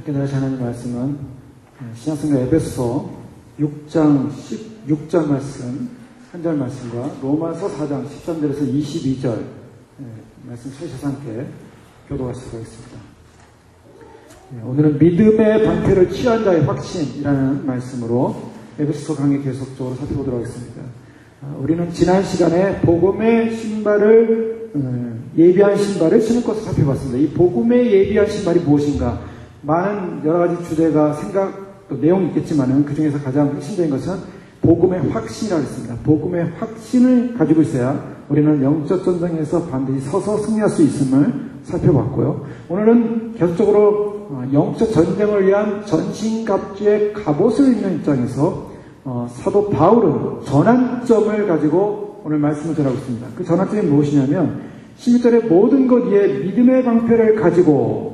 함께 나누실 하나님의 말씀은 신약성경 에베소 6장 16절 말씀 한 절 말씀과 로마서 4장 13절에서 22절 말씀 셋이서 함께 교도하시도록 하겠습니다. 오늘은 믿음의 방패를 취한 자의 확신이라는 말씀으로 에베소 강의 계속적으로 살펴보도록 하겠습니다. 우리는 지난 시간에 복음의 신발을 예비한 신발을 신을 것을 살펴봤습니다. 이 복음의 예비한 신발이 무엇인가? 많은 여러 가지 주제가 또 내용이 있겠지만은 그 중에서 가장 핵심적인 것은 복음의 확신이라고 했습니다. 복음의 확신을 가지고 있어야 우리는 영적 전쟁에서 반드시 서서 승리할 수 있음을 살펴봤고요. 오늘은 계속적으로 영적 전쟁을 위한 전신갑주의 갑옷을 입는 입장에서 사도 바울은 전환점을 가지고 오늘 말씀을 전하고 있습니다. 그 전환점이 무엇이냐면 11절에 모든 것 위에 믿음의 방패를 가지고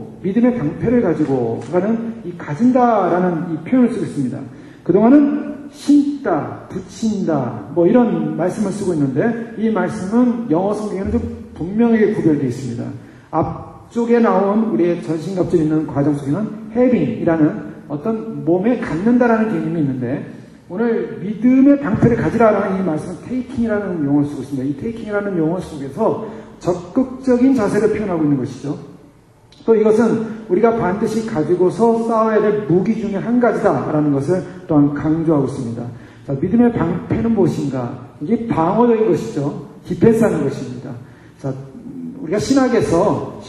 가는 이 가진다라는 이 표현을 쓰고 있습니다. 그동안은 신다, 붙인다 이런 말씀을 쓰고 있는데 이 말씀은 영어 성경에는 좀 분명하게 구별되어 있습니다. 앞쪽에 나온 우리의 전신갑주를 입는 과정 속에는 having이라는 어떤 몸에 갖는다라는 개념이 있는데 오늘 믿음의 방패를 가지라라는 이 말씀은 taking이라는 용어를 쓰고 있습니다. 이 taking이라는 용어 속에서 적극적인 자세를 표현하고 있는 것이죠. 또 이것은 우리가 반드시 가지고서 싸워야 될 무기 중에 한 가지다라는 것을 또한 강조하고 있습니다. 자, 믿음의 방패는 무엇인가? 이게 방어적인 것이죠. 디펜스하는 것입니다. 자, 우리가 신학에서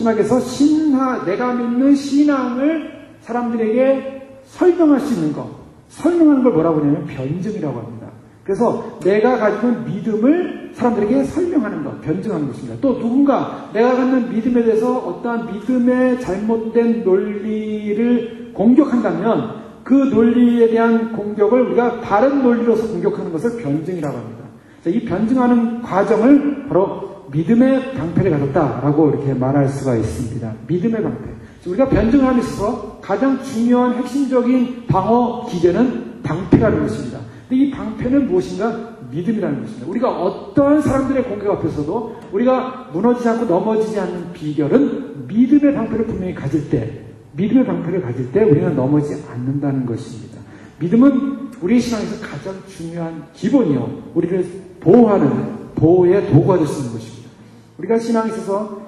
내가 믿는 신앙을 사람들에게 설명할 수 있는 것, 설명하는 걸 뭐라고 하냐면 변증이라고 합니다. 그래서 내가 가지고 있는 믿음을 사람들에게 설명하는 것, 변증하는 것입니다. 또 누군가 내가 갖는 믿음에 대해서 어떠한 믿음의 잘못된 논리를 공격한다면 그 논리에 대한 공격을 우리가 다른 논리로서 공격하는 것을 변증이라고 합니다. 이 변증하는 과정을 바로 믿음의 방패를 가졌다라고 이렇게 말할 수가 있습니다. 믿음의 방패. 우리가 변증함에 있어서 가장 중요한 핵심적인 방어 기제는 방패라는 것입니다. 근데 이 방패는 무엇인가? 믿음이라는 것입니다. 우리가 어떠한 사람들의 공격 앞에서도 우리가 무너지지 않고 넘어지지 않는 비결은 믿음의 방패를 분명히 가질 때 우리는 넘어지지 않는다는 것입니다. 믿음은 우리의 신앙에서 가장 중요한 기본이요. 우리를 보호하는 보호의 도구가 될 수 있는 것입니다. 우리가 신앙에 있어서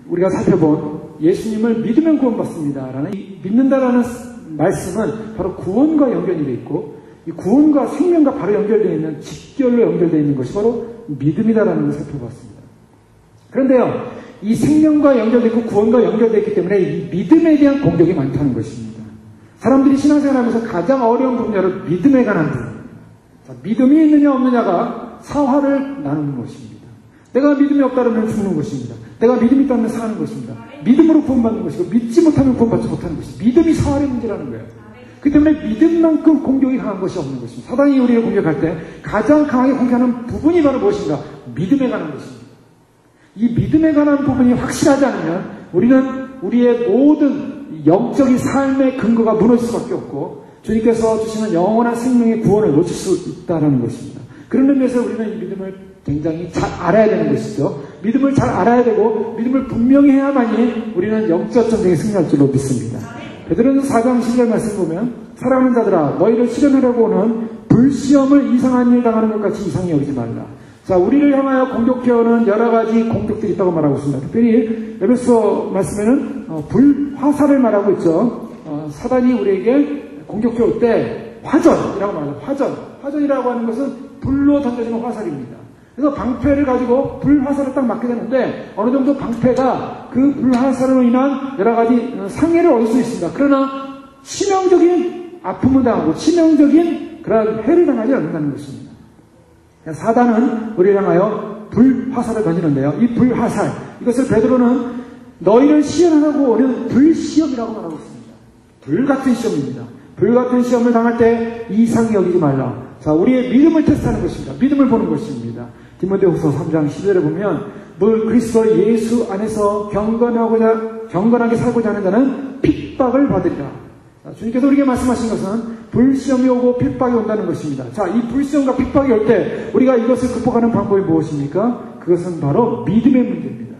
우리가 살펴본 예수님을 믿으면 구원받습니다라는 이 믿는다라는 말씀은 바로 구원과 연결이 되어 있고 이 구원과 생명과 바로 연결되어 있는 직결로 연결되어 있는 것이 바로 믿음이다라는 것을 살펴봤습니다. 그런데요, 이 생명과 연결되어 있고 구원과 연결되어 있기 때문에 이 믿음에 대한 공격이 많다는 것입니다. 사람들이 신앙생활하면서 가장 어려운 분야로 믿음에 관한 부분입니다. 믿음이 있느냐 없느냐가 사활을 나누는 것입니다. 내가 믿음이 없다면 죽는 것입니다. 내가 믿음이 있다면 사는 것입니다. 믿음으로 구원받는 것이고 믿지 못하면 구원받지 못하는 것입니다. 믿음이 사활의 문제라는 거예요. 그 때문에 믿음만큼 공격이 강한 것이 없는 것입니다. 사단이 우리를 공격할 때 가장 강하게 공격하는 부분이 바로 무엇인가? 믿음에 관한 것입니다. 이 믿음에 관한 부분이 확실하지 않으면 우리는 우리의 모든 영적인 삶의 근거가 무너질 수밖에 없고 주님께서 주시는 영원한 생명의 구원을 놓칠 수 있다는 것입니다. 그런 의미에서 우리는 이 믿음을 굉장히 잘 알아야 되는 것이죠. 믿음을 잘 알아야 되고 믿음을 분명히 해야만이 우리는 영적 전쟁에 승리할 줄로 믿습니다. 베드로전서 4장 10절 말씀 보면 사랑하는 자들아 너희를 실현하려고 오는 불시험을 이상한 일 당하는 것 같이 이상히 여기지 말라. 자, 우리를 향하여 공격해오는 여러 가지 공격들이 있다고 말하고 있습니다. 특별히 에베소 말씀에는 불화살을 말하고 있죠. 사단이 우리에게 공격해올 때 화전이라고 말합니다. 화전이라고 하는 것은 불로 던져지는 화살입니다. 그래서 방패를 가지고 불화살을 딱 맞게 되는데 어느 정도 방패가 그 불화살로 인한 여러 가지 상해를 얻을 수 있습니다. 그러나 치명적인 아픔을 당하고 치명적인 그런 해를 당하지 않는다는 것입니다. 사단은 우리를 향하여 불화살을 던지는데요. 이 불화살, 이것을 베드로는 너희를 시험하고 오는 불시험이라고 말하고 있습니다. 불같은 시험입니다. 불같은 시험을 당할 때 이상히 여기지 말라. 자, 우리의 믿음을 테스트하는 것입니다. 믿음을 보는 것입니다. 디모데후서 3장 10절에 보면 늘 그리스도 예수 안에서 경건하게 살고자 하는 자는 핍박을 받으리라. 자, 주님께서 우리에게 말씀하신 것은 불시험이 오고 핍박이 온다는 것입니다. 자, 이 불시험과 핍박이 올 때 우리가 이것을 극복하는 방법이 무엇입니까? 그것은 바로 믿음의 문제입니다.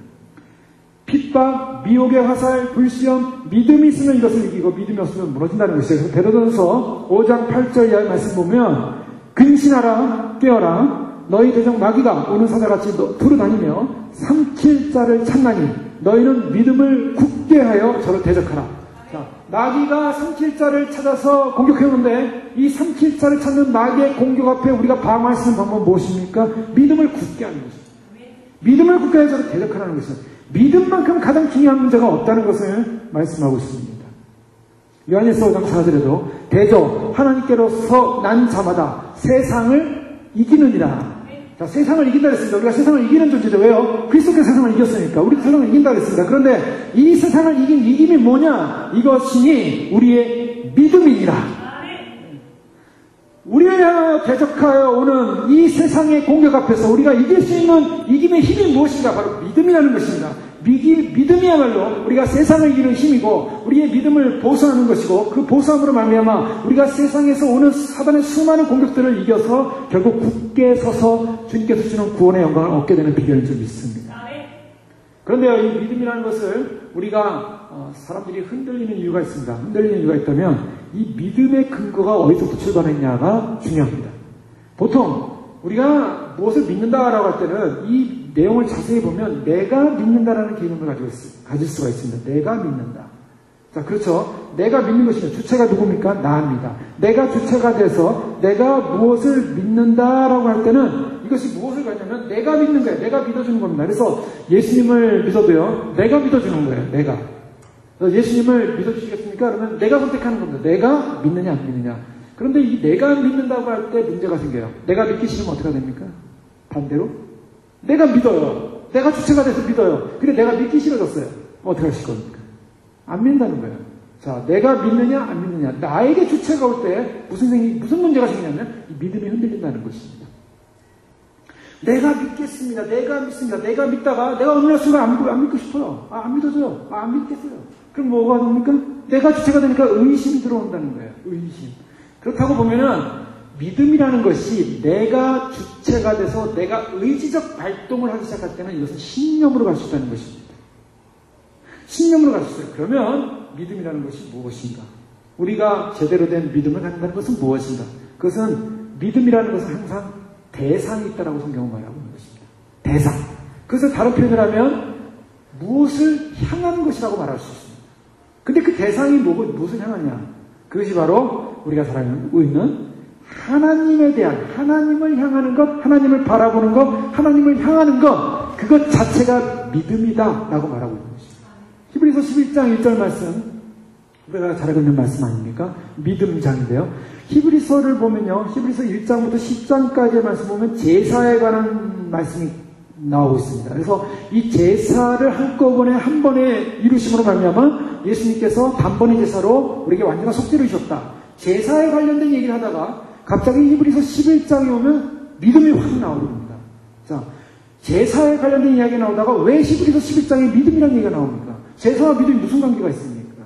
핍박, 미혹의 화살, 불시험, 믿음이 있으면 이것을 이기고 믿음이 없으면 무너진다는 것이에요. 그래서 베드로전서 5장 8절 이하의 말씀 보면 근신하라 깨어라 너희 대적 마귀가 오는 사자같이 두루다니며 삼킬 자를 찾나니 너희는 믿음을 굳게 하여 저를 대적하라. 자, 마귀가 삼킬 자를 찾아서 공격해오는데 이 삼킬 자를 찾는 마귀의 공격 앞에 우리가 방어할 수 있는 방법은 무엇입니까? 믿음을 굳게 하는 것입니다. 믿음을 굳게 하여 저를 대적하라는 것입니다. 믿음만큼 가장 중요한 문제가 없다는 것을 말씀하고 있습니다. 요한일서 5장 4절에도 대저 하나님께로서 난 자마다 세상을 이기느니라. 자, 세상을 이긴다 그랬습니다. 우리가 세상을 이기는 존재죠. 왜요? 그리스도께서 세상을 이겼으니까. 우리도 세상을 이긴다 그랬습니다. 그런데 이 세상을 이긴 이김이 뭐냐? 이것이니 우리의 믿음이니라. 우리를 향하여 대적하여 오는 이 세상의 공격 앞에서 우리가 이길 수 있는 이김의 힘이 무엇인가? 바로 믿음이라는 것입니다. 믿음이야말로 우리가 세상을 이기는 힘이고 우리의 믿음을 보수하는 것이고 그 보수함으로 말미암아 우리가 세상에서 오는 사단의 수많은 공격들을 이겨서 결국 굳게 서서 주님께서 주시는 구원의 영광을 얻게 되는 비결인 줄 믿습니다. 그런데요, 이 믿음이라는 것을 우리가 사람들이 흔들리는 이유가 있습니다. 흔들리는 이유가 있다면 이 믿음의 근거가 어디서부터 출발했냐가 중요합니다. 보통 우리가 무엇을 믿는다라고 할 때는 이 내용을 자세히 보면 내가 믿는다라는 개념을 가질 수가 있습니다. 내가 믿는다. 자, 그렇죠. 내가 믿는 것이죠. 주체가 누굽니까? 나입니다. 내가 주체가 돼서 내가 무엇을 믿는다라고 할 때는 이것이 무엇을 가냐면 내가 믿는 거예요. 내가 믿어주는 겁니다. 그래서 예수님을 믿어도요. 내가 믿어주는 거예요. 내가. 예수님을 믿어주시겠습니까? 그러면 내가 선택하는 겁니다. 내가 믿느냐 안 믿느냐. 그런데 이 내가 믿는다고 할 때 문제가 생겨요. 내가 믿기 싫으면 어떻게 됩니까? 반대로 내가 믿어요. 내가 주체가 돼서 믿어요. 근데 내가 믿기 싫어졌어요. 어떻게 하실 겁니까? 안 믿는다는 거예요. 자, 내가 믿느냐 안 믿느냐. 나에게 주체가 올 때 무슨 문제가 생기냐면 이 믿음이 흔들린다는 것입니다. 내가 믿겠습니다. 내가 믿습니다. 내가 믿다가 내가 어느 날 순간 안 믿고 싶어요. 안 믿어져요. 안 믿겠어요. 그럼 뭐가 됩니까? 내가 주체가 되니까 의심이 들어온다는 거예요. 의심. 그렇다고 보면은 믿음이라는 것이 내가 주체가 돼서 내가 의지적 발동을 하기 시작할 때는 이것은 신념으로 갈 수 있다는 것입니다. 신념으로 갈 수 있어요. 그러면 믿음이라는 것이 무엇인가? 우리가 제대로 된 믿음을 갖는다는 것은 무엇인가? 그것은 믿음이라는 것은 항상 대상이 있다라고 성경은 말하고 있는 것입니다. 대상. 그것을 다른 표현을 하면 무엇을 향하는 것이라고 말할 수 있습니다. 근데 그 대상이 무엇을 향하냐? 그것이 바로 우리가 잘 알고 있는 하나님에 대한, 하나님을 향하는 것, 하나님을 바라보는 것, 하나님을 향하는 것, 그것 자체가 믿음이다 라고 말하고 있는 것입니다. 히브리서 11장 1절 말씀, 우리가 잘 알고 있는 말씀 아닙니까? 믿음장인데요. 히브리서를 보면요, 히브리서 1장부터 10장까지의 말씀 보면 제사에 관한 말씀이 나오고 있습니다. 그래서 이 제사를 한꺼번에 한 번에 이루심으로 말미암아 예수님께서 단번에 제사로 우리에게 완전한 속죄를 주셨다. 제사에 관련된 얘기를 하다가 갑자기 히브리서 11장에 오면 믿음이 확 나오릅니다. 자, 제사에 관련된 이야기가 나오다가 왜 히브리서 11장에 믿음이라는 얘기가 나옵니까? 제사와 믿음이 무슨 관계가 있습니까?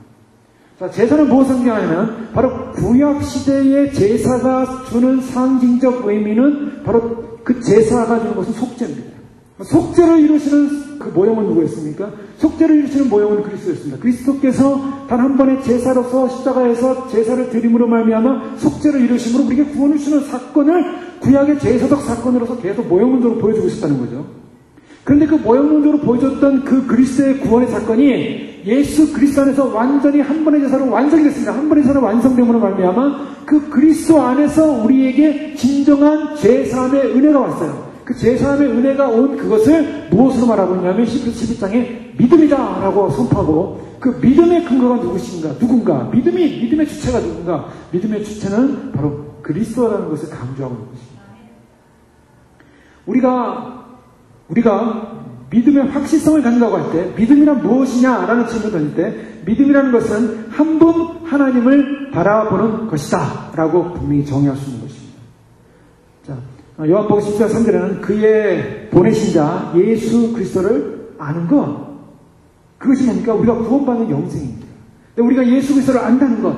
자, 제사는 무엇을 상징하냐면 바로 구약 시대의 제사가 주는 상징적 의미는 바로 그 제사가 주는 것은 속죄입니다. 속죄를 이루시는 그 모형은 누구였습니까? 속죄를 이루시는 모형은 그리스도였습니다. 그리스도께서 단 한 번의 제사로서 십자가에서 제사를 드림으로 말미암아 속죄를 이루심으로 우리에게 구원을 주는 사건을 구약의 제사적 사건으로서 계속 모형론적으로 보여주고 있었다는 거죠. 그런데 그 모형론적으로 보여줬던 그 그리스도의 구원의 사건이 예수 그리스도 안에서 완전히 한 번의 제사로 완성이 됐습니다. 한 번의 제사로 완성됨으로 말미암아 그 그리스도 안에서 우리에게 진정한 제사함의 은혜가 왔어요. 그 제사함의 은혜가 온 그것을 무엇으로 말하고 있냐면 히브리서 11장에 믿음이다라고 선포하고 그 믿음의 근거가 누군가 믿음의 주체가 누군가 믿음의 주체는 바로 그리스도라는 것을 강조하고 있는 것입니다. 우리가 믿음의 확실성을 갖는다고 할 때 믿음이란 무엇이냐라는 질문을 던질 때 믿음이라는 것은 한 분 하나님을 바라보는 것이다 라고 분명히 정의할 수 있는 것입니다. 자, 요한복음 10장 3절에는 그의 보내신 자 예수 그리스도를 아는 것, 그것이 뭡니까? 우리가 구원받는 영생입니다. 우리가 예수 그리스도를 안다는 것,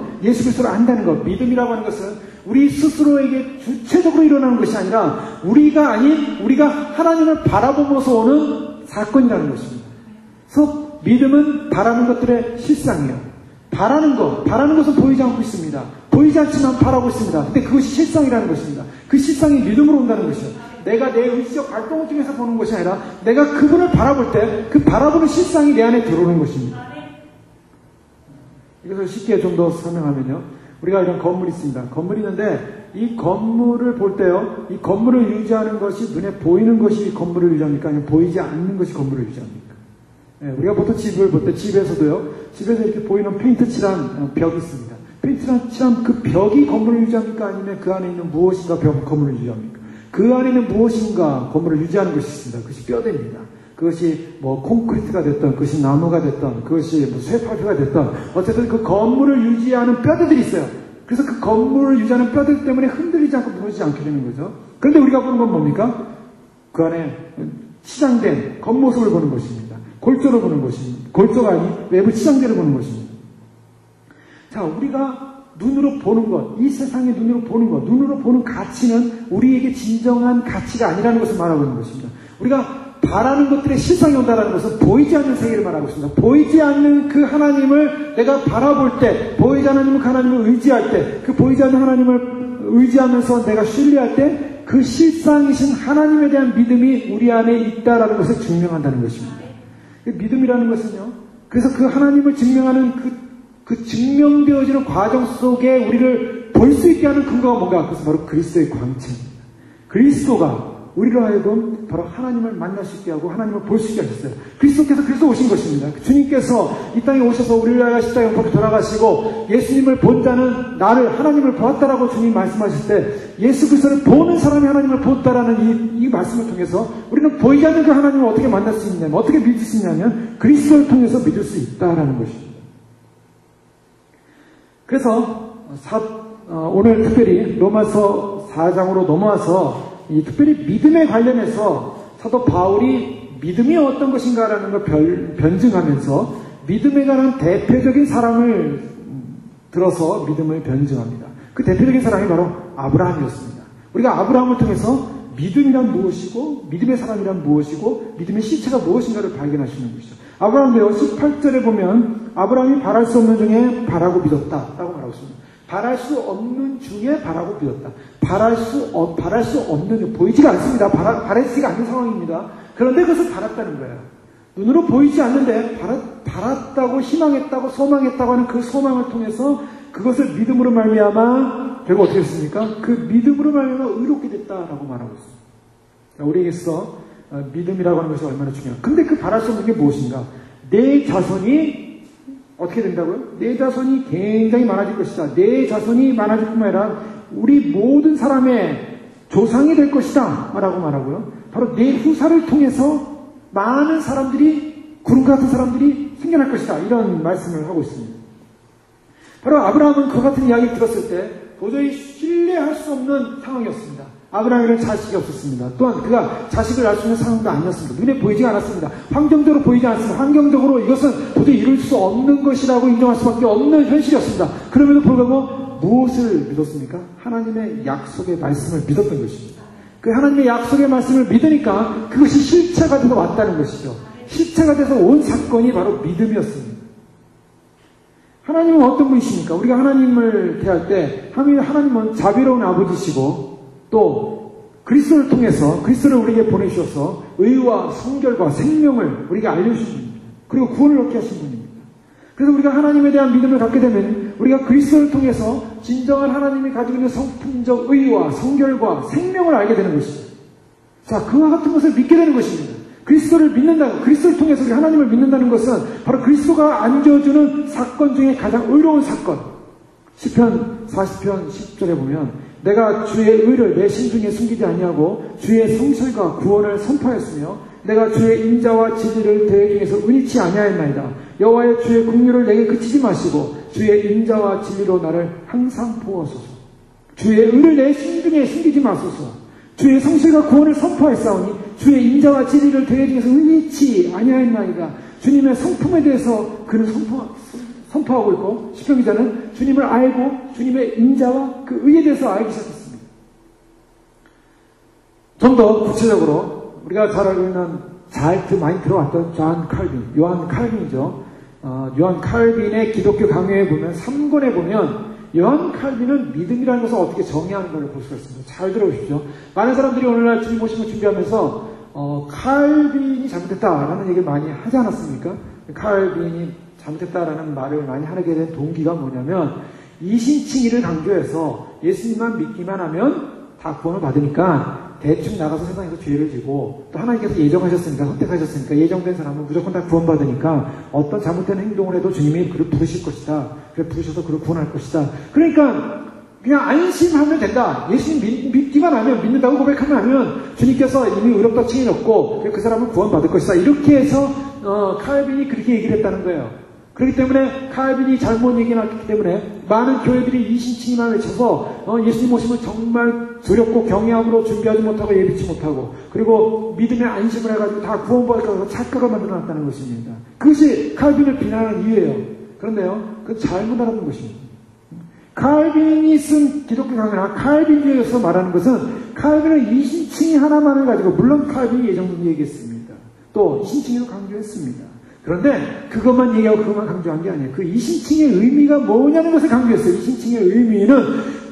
믿음이라고 하는 것은 우리 스스로에게 주체적으로 일어나는 것이 아니라 우리가 하나님을 바라보면서 오는 사건이라는 것입니다. 그래서 믿음은 바라는 것들의 실상이에요. 바라는 것은 보이지 않고 있습니다. 보이지 않지만 바라고 있습니다. 근데 그것이 실상이라는 것입니다. 그 실상이 믿음으로 온다는 것이죠. 내가 내 의지적 발동을 통해서 보는 것이 아니라 내가 그분을 바라볼 때 그 바라보는 실상이 내 안에 들어오는 것입니다. 이것을 쉽게 좀 더 설명하면요. 우리가 이런 건물이 있습니다. 건물이 있는데 이 건물을 볼 때요. 이 건물을 유지하는 것이 눈에 보이는 것이 건물을 유지합니까? 아니면 보이지 않는 것이 건물을 유지합니까? 우리가 보통 집을 볼 때 집에서도요. 집에서 이렇게 보이는 페인트 칠한 벽이 있습니다. 페인트 칠한 그 벽이 건물을 유지합니까? 아니면 그 안에 있는 무엇인가 건물을 유지합니까? 그 안에 있는 무엇인가 건물을 유지하는 것이 있습니다. 그것이 뼈대입니다. 그것이 뭐 콘크리트가 됐던, 그것이 나무가 됐던, 그것이 뭐 쇠파이프가 됐던, 어쨌든 그 건물을 유지하는 뼈대들이 있어요. 그래서 그 건물을 유지하는 뼈들 때문에 흔들리지 않고 무너지지 않게 되는 거죠. 그런데 우리가 보는 건 뭡니까? 그 안에 치장된 겉모습을 보는 것입니다. 골조를 보는 것입니다. 골조가 아닌 외부 치장대를 보는 것입니다. 자, 우리가 눈으로 보는 것, 이 세상의 눈으로 보는 것, 눈으로 보는 가치는 우리에게 진정한 가치가 아니라는 것을 말하고 있는 것입니다. 우리가 바라는 것들의 실상이 온다는 것은 보이지 않는 세계를 말하고 있습니다. 보이지 않는 그 하나님을 내가 바라볼 때, 보이지 않는 그 하나님을 의지할 때, 그 보이지 않는 하나님을 의지하면서 내가 신뢰할 때 그 실상이신 하나님에 대한 믿음이 우리 안에 있다라는 것을 증명한다는 것입니다. 믿음이라는 것은요, 그래서 그 하나님을 증명하는 그 증명되어지는 과정 속에 우리를 볼 수 있게 하는 근거가 뭔가? 그것은 바로 그리스도의 광채입니다. 그리스도가 우리로 하여금 바로 하나님을 만날 수 있게 하고 하나님을 볼 수 있게 하셨어요. 그리스도께서 그래서 오신 것입니다. 주님께서 이 땅에 오셔서 우리를 위하여 십자가에 못 박혀 돌아가시고 예수님을 본 자는 나를 하나님을 보았다라고 주님 말씀하실 때 예수 그리스도를 보는 사람이 하나님을 보았다라는 이 말씀을 통해서 우리는 보이지 않는 그 하나님을 어떻게 만날 수 있냐면, 어떻게 믿을 수 있냐면 그리스도를 통해서 믿을 수 있다라는 것입니다. 그래서 오늘 특별히 로마서 4장으로 넘어와서 이 특별히 믿음에 관련해서 사도 바울이 믿음이 어떤 것인가라는 걸 변증하면서 믿음에 관한 대표적인 사람을 들어서 믿음을 변증합니다. 그 대표적인 사람이 바로 아브라함이었습니다. 우리가 아브라함을 통해서 믿음이란 무엇이고 믿음의 사람이란 무엇이고 믿음의 실체가 무엇인가를 발견할 수 있는 것이죠. 아브라함도요 18절에 보면 아브라함이 바랄 수 없는 중에 바라고 믿었다라고 말하고 있습니다. 바랄 수 없는 중에 바라고 믿었다. 바랄 수 없는, 보이지가 않습니다. 바라지가 않는 상황입니다. 그런데 그것을 바랐다는 거예요. 눈으로 보이지 않는데 바랐다고 희망했다고 소망했다고 하는 그 소망을 통해서 그것을 믿음으로 말미암아 결국 어떻게 됐습니까? 그 믿음으로 말미암아 의롭게 됐다라고 말하고 있습니다. 우리에게서 믿음이라고 하는 것이 얼마나 중요한가. 근데 그 바랄 수 없는 게 무엇인가? 내 자손이 어떻게 된다고요? 내 자손이 굉장히 많아질 것이다. 내 자손이 많아질 뿐만 아니라 우리 모든 사람의 조상이 될 것이다 라고 말하고요. 바로 내 후사를 통해서 많은 사람들이, 구름 같은 사람들이 생겨날 것이다. 이런 말씀을 하고 있습니다. 바로 아브라함은 그 같은 이야기를 들었을 때 도저히 신뢰할 수 없는 상황이었습니다. 아브라함에는 자식이 없었습니다. 또한 그가 자식을 낳을 수 있는 상황도 아니었습니다. 눈에 보이지 않았습니다. 환경적으로 보이지 않았습니다. 환경적으로 이것은 도저히 이룰 수 없는 것이라고 인정할 수밖에 없는 현실이었습니다. 그럼에도 불구하고 무엇을 믿었습니까? 하나님의 약속의 말씀을 믿었던 것입니다. 그 하나님의 약속의 말씀을 믿으니까 그것이 실체가 돼서 왔다는 것이죠. 실체가 돼서 온 사건이 바로 믿음이었습니다. 하나님은 어떤 분이십니까? 우리가 하나님을 대할 때 하나님은 자비로운 아버지시고 또 그리스도를 통해서 그리스도를 우리에게 보내주셔서 의와 성결과 생명을 우리에게 알려주신 분입니다. 그리고 구원을 얻게 하신 분입니다. 그래서 우리가 하나님에 대한 믿음을 갖게 되면 우리가 그리스도를 통해서 진정한 하나님이 가지고 있는 성품적 의와 성결과 생명을 알게 되는 것이죠. 자, 그와 같은 것을 믿게 되는 것입니다. 그리스도를 믿는다는, 그리스도를 통해서 우리 하나님을 믿는다는 것은 바로 그리스도가 안겨주는 사건 중에 가장 의로운 사건. 시편 40편 10절에 보면 내가 주의 의를 내 심중에 숨기지 아니하고 주의 성실과 구원을 선포하였으며 내가 주의 인자와 진리를 대회 중에서 은희치 아니하였나이다. 여호와의 주의 긍휼을 내게 그치지 마시고 주의 인자와 진리로 나를 항상 보호하소서. 주의 의를 내 심중에 숨기지 마소서. 주의 성실과 구원을 선포하였사오니 주의 인자와 진리를 대회 중에서 은희치 아니하였나이다. 주님의 성품에 대해서 그는 선포하고 있고 시편 기자는 주님을 알고 주님의 인자와 그 의에 대해서 알기 시작했습니다. 좀 더 구체적으로 우리가 잘 알고 있는 잘 많이 들어왔던 요한 칼빈이죠. 요한 칼빈의 기독교 강요에 보면 3권에 보면 요한 칼빈은 믿음이라는 것을 어떻게 정의하는 걸 볼 수가 있습니다. 잘 들어보십시오. 많은 사람들이 오늘날 주님 오심을 준비하면서 칼빈이 잘못했다라는 얘기를 많이 하지 않았습니까? 칼빈이 잘못했다라는 말을 많이 하게 된 동기가 뭐냐면 이신칭의를 강조해서 예수님만 믿기만 하면 다 구원을 받으니까 대충 나가서 세상에서 죄를 지고 또 하나님께서 예정하셨으니까 선택하셨으니까 예정된 사람은 무조건 다 구원받으니까 어떤 잘못된 행동을 해도 주님이 그를 부르실 것이다. 그래 부르셔서 그를 구원할 것이다. 그러니까 그냥 안심하면 된다. 예수님 믿기만 하면 믿는다고 고백하면 하면 주님께서 이미 의롭다 칭해놓고 그 사람은 구원받을 것이다. 이렇게 해서 칼빈이 그렇게 얘기를 했다는 거예요. 그렇기 때문에 칼빈이 잘못 얘기했기 때문에 많은 교회들이 이신칭의만 외쳐서 예수님 오심을 정말 두렵고 경외함으로 준비하지 못하고 예비치 못하고 그리고 믿음의 안심을 해가지고 다 구원받을까 착각을 만들어놨다는 것입니다. 그것이 칼빈을 비난하는 이유예요. 그런데요, 그건 잘못 알아본 것입니다. 칼빈이 쓴 기독교 강요나 칼빈주의에서 말하는 것은 칼빈은 이신칭의 하나만을 가지고 물론 칼빈이 예정도 얘기했습니다. 또 이신칭의도 강조했습니다. 그런데 그것만 얘기하고 그것만 강조한 게 아니에요. 그 이신칭의 의미가 뭐냐는 것을 강조했어요. 이신칭의 의미는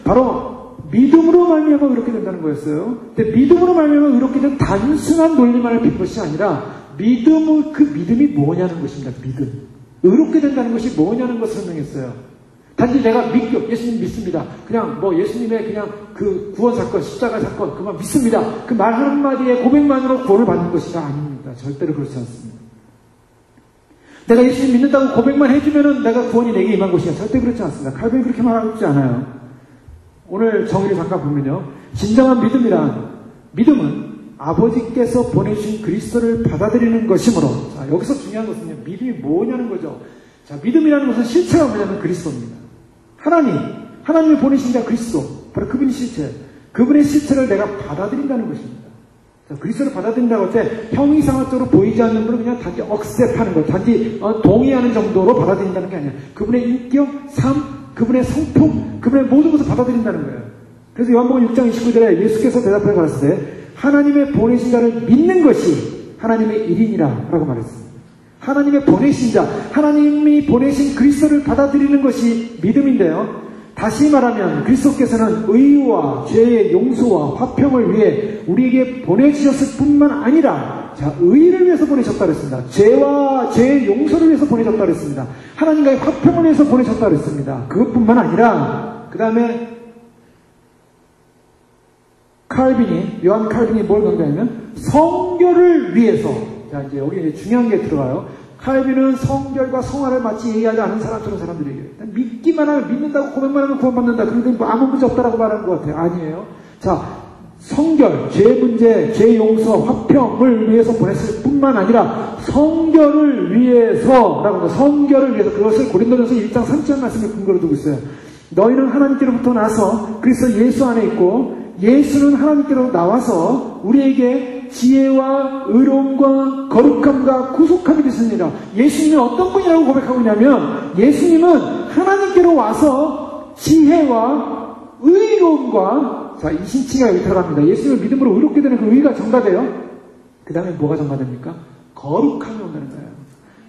바로 믿음으로 말미암아 의롭게 된다는 거였어요. 근데 믿음으로 말미암아 의롭게 된 단순한 논리만을 빈 것이 아니라 그 믿음이 뭐냐는 것입니다. 믿음. 의롭게 된다는 것이 뭐냐는 것을 설명했어요. 단지 내가 예수님 믿습니다. 그냥 예수님의 그냥 그 구원 사건, 십자가 사건 그만 믿습니다. 그 말 한마디의 고백만으로 구원을 받는 것이 아닙니다. 절대로 그렇지 않습니다. 내가 예수님 믿는다고 고백만 해주면은 내가 구원이 내게 임한 것이야. 절대 그렇지 않습니다. 칼빈이 그렇게 말하고 있지 않아요. 오늘 정의를 잠깐 보면요. 진정한 믿음은 아버지께서 보내주신 그리스도를 받아들이는 것이므로. 자, 여기서 중요한 것은요. 믿음이 뭐냐는 거죠. 자, 믿음이라는 것은 실체가 뭐냐면 그리스도입니다. 하나님이 보내신 자 그리스도. 바로 그분이 실체. 그분의 실체를 내가 받아들인다는 것입니다. 그리스도를 받아들인다고 할 때 형이상학적으로 보이지 않는 분은 그냥 단지 억셉하는 것, 단지 동의하는 정도로 받아들인다는 게 아니에요. 그분의 인격, 삶, 그분의 성품, 그분의 모든 것을 받아들인다는 거예요. 그래서 요한복음 6장 29절에 예수께서 대답해 가셨을 때 하나님의 보내신 자를 믿는 것이 하나님의 일인이라고 말했습니다. 하나님의 보내신 자, 하나님이 보내신 그리스도를 받아들이는 것이 믿음인데요. 다시 말하면 그리스도께서는 의와 죄의 용서와 화평을 위해 우리에게 보내주셨을 뿐만 아니라 의를 위해서 보내셨다 그랬습니다. 죄와 죄의 용서를 위해서 보내셨다 그랬습니다. 하나님과의 화평을 위해서 보내셨다 그랬습니다. 그것뿐만 아니라 그 다음에 요한 칼빈이 뭘 강조하냐면 성결을 위해서. 자, 이제 여기 중요한 게 들어가요. 칼빈은 성결과 성화를 마치 얘기하지 않은 사람처럼 사람들에게 믿기만 하면 믿는다고 고백만 하면 구원받는다. 그러니까 아무 문제 없다라고 말하는 것 같아요. 아니에요. 자, 성결, 죄 문제, 죄 용서, 화평을 위해서 보냈을 뿐만 아니라 성결을 위해서라고 합니다. 성결을 위해서. 그것을 고린도전서 1장 3절 말씀을 근거로 두고 있어요. 너희는 하나님께로부터 나서 그리스도 예수 안에 있고 예수는 하나님께로 나와서 우리에게 지혜와 의로움과 거룩함과 구속함이 됐습니다. 예수님은 어떤 분이라고 고백하고 있냐면 예수님은 하나님께로 와서 지혜와 의로움과 이신칭의가 여기 들어갑니다. 예수님을 믿음으로 의롭게 되는 그 의가 전가돼요. 그 다음에 뭐가 전가됩니까? 거룩함이 온다는 거예요.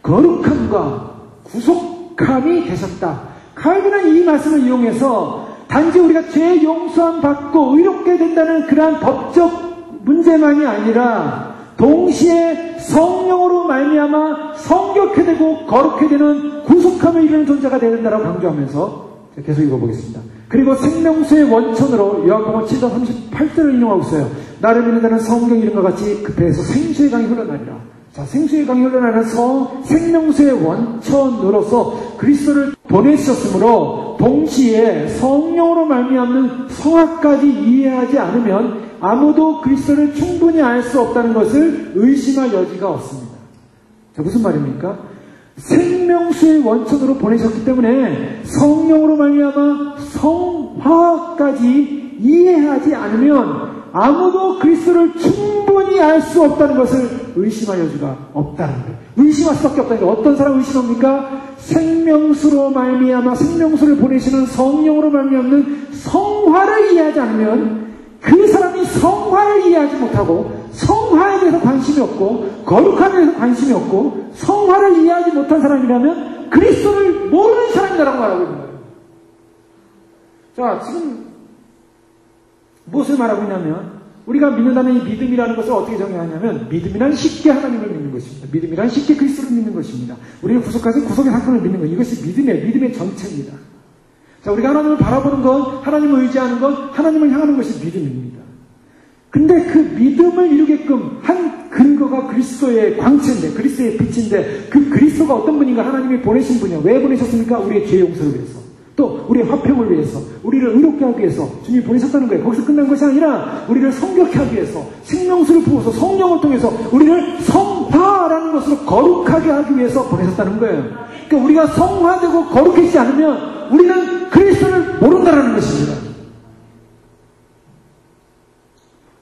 거룩함과 구속함이 되셨다. 칼빈은 이 말씀을 이용해서 단지 우리가 죄 용서함 받고 의롭게 된다는 그러한 법적 문제만이 아니라 동시에 성령으로 말미암아 성격해 되고 거룩해 되는 구속함을 이루는 존재가 되야 된다고 강조하면서 계속 읽어보겠습니다. 그리고 생명수의 원천으로 요한복음 7장 38절을 인용하고 있어요. 나를 믿는 자는 성경 이름과 같이 그 배에서 생수의 강이 흘러나리라. 자, 생수의 강이 흘러나는 생명수의 원천으로서 그리스도를 보내셨으므로 동시에 성령으로 말미암는 성화까지 이해하지 않으면 아무도 그리스도를 충분히 알 수 없다는 것을 의심할 여지가 없습니다. 자, 무슨 말입니까? 생명수의 원천으로 보내셨기 때문에 성령으로 말미암아 성화까지 이해하지 않으면 아무도 그리스도를 충분히 알 수 없다는 것을 의심할 여지가 없다는 거예요. 의심할 수밖에 없다는 거예요. 어떤 사람 의심합니까? 생명수로 말미암아 생명수를 보내시는 성령으로 말미암는 성화를 이해하지 않으면 그 사람이 성화를 이해하지 못하고 성화에 대해서 관심이 없고 거룩함에 대해서 관심이 없고 성화를 이해하지 못한 사람이라면 그리스도를 모르는 사람이라고 말하고 있는 거예요. 자, 지금 무엇을 말하고 있냐면 우리가 믿는다는 이 믿음이라는 것을 어떻게 정의하냐면 믿음이란 쉽게 하나님을 믿는 것입니다. 믿음이란 쉽게 그리스도를 믿는 것입니다. 우리가 구속하신 구속의 사건을 믿는 것, 이것이 믿음의 전체입니다. 자, 우리가 하나님을 바라보는 것, 하나님을 의지하는 것, 하나님을 향하는 것이 믿음입니다. 근데 그 믿음을 이루게끔 한 근거가 그리스도의 광채인데, 그리스도의 빛인데, 그 그리스도가 어떤 분인가? 하나님이 보내신 분이야. 왜 보내셨습니까? 우리의 죄 용서를 위해서. 또 우리의 화평을 위해서, 우리를 의롭게 하기 위해서 주님이 보내셨다는 거예요. 거기서 끝난 것이 아니라 우리를 성결케 하기 위해서 생명수를 부어서 성령을 통해서 우리를 성화라는 것으로 거룩하게 하기 위해서 보내셨다는 거예요. 그러니까 우리가 성화되고 거룩해지지 않으면 우리는 그리스도를 모른다는 것입니다.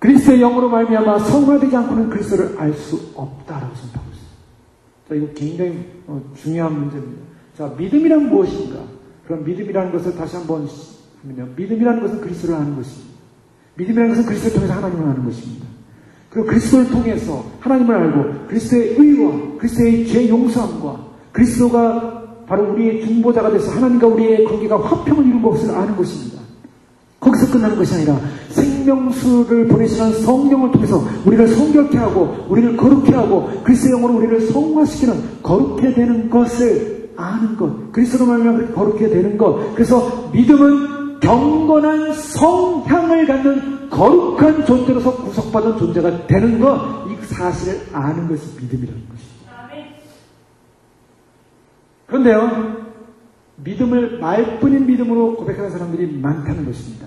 그리스도의 영으로 말미암아 성화되지 않고는 그리스도를 알 수 없다라고 선포하고 있습니다. 자, 이거 굉장히 중요한 문제입니다. 자, 믿음이란 무엇인가? 그럼 믿음이라는 것을 다시 한번 하면요. 믿음이라는 것은 그리스도를 아는 것입니다. 믿음이라는 것은 그리스도를 통해서 하나님을 아는 것입니다. 그리고 그리스도를 통해서 하나님을 알고 그리스도의 의와 그리스도의 죄 용서함과 그리스도가 바로 우리의 중보자가 돼서 하나님과 우리의 관계가 화평을 이룬 것을 아는 것입니다. 거기서 끝나는 것이 아니라 생명수를 보내시는 성령을 통해서 우리를 성결케 하고 우리를 거룩케 하고 그리스도의 영으로 우리를 성화시키는 거룩게 되는 것을 아는 것, 그리스도로 말미암아 거룩게 되는 것. 그래서 믿음은 경건한 성향을 갖는 거룩한 존재로서 구속받은 존재가 되는 것, 이 사실을 아는 것이 믿음이라는 것입니다. 그런데요, 믿음을 말뿐인 믿음으로 고백하는 사람들이 많다는 것입니다.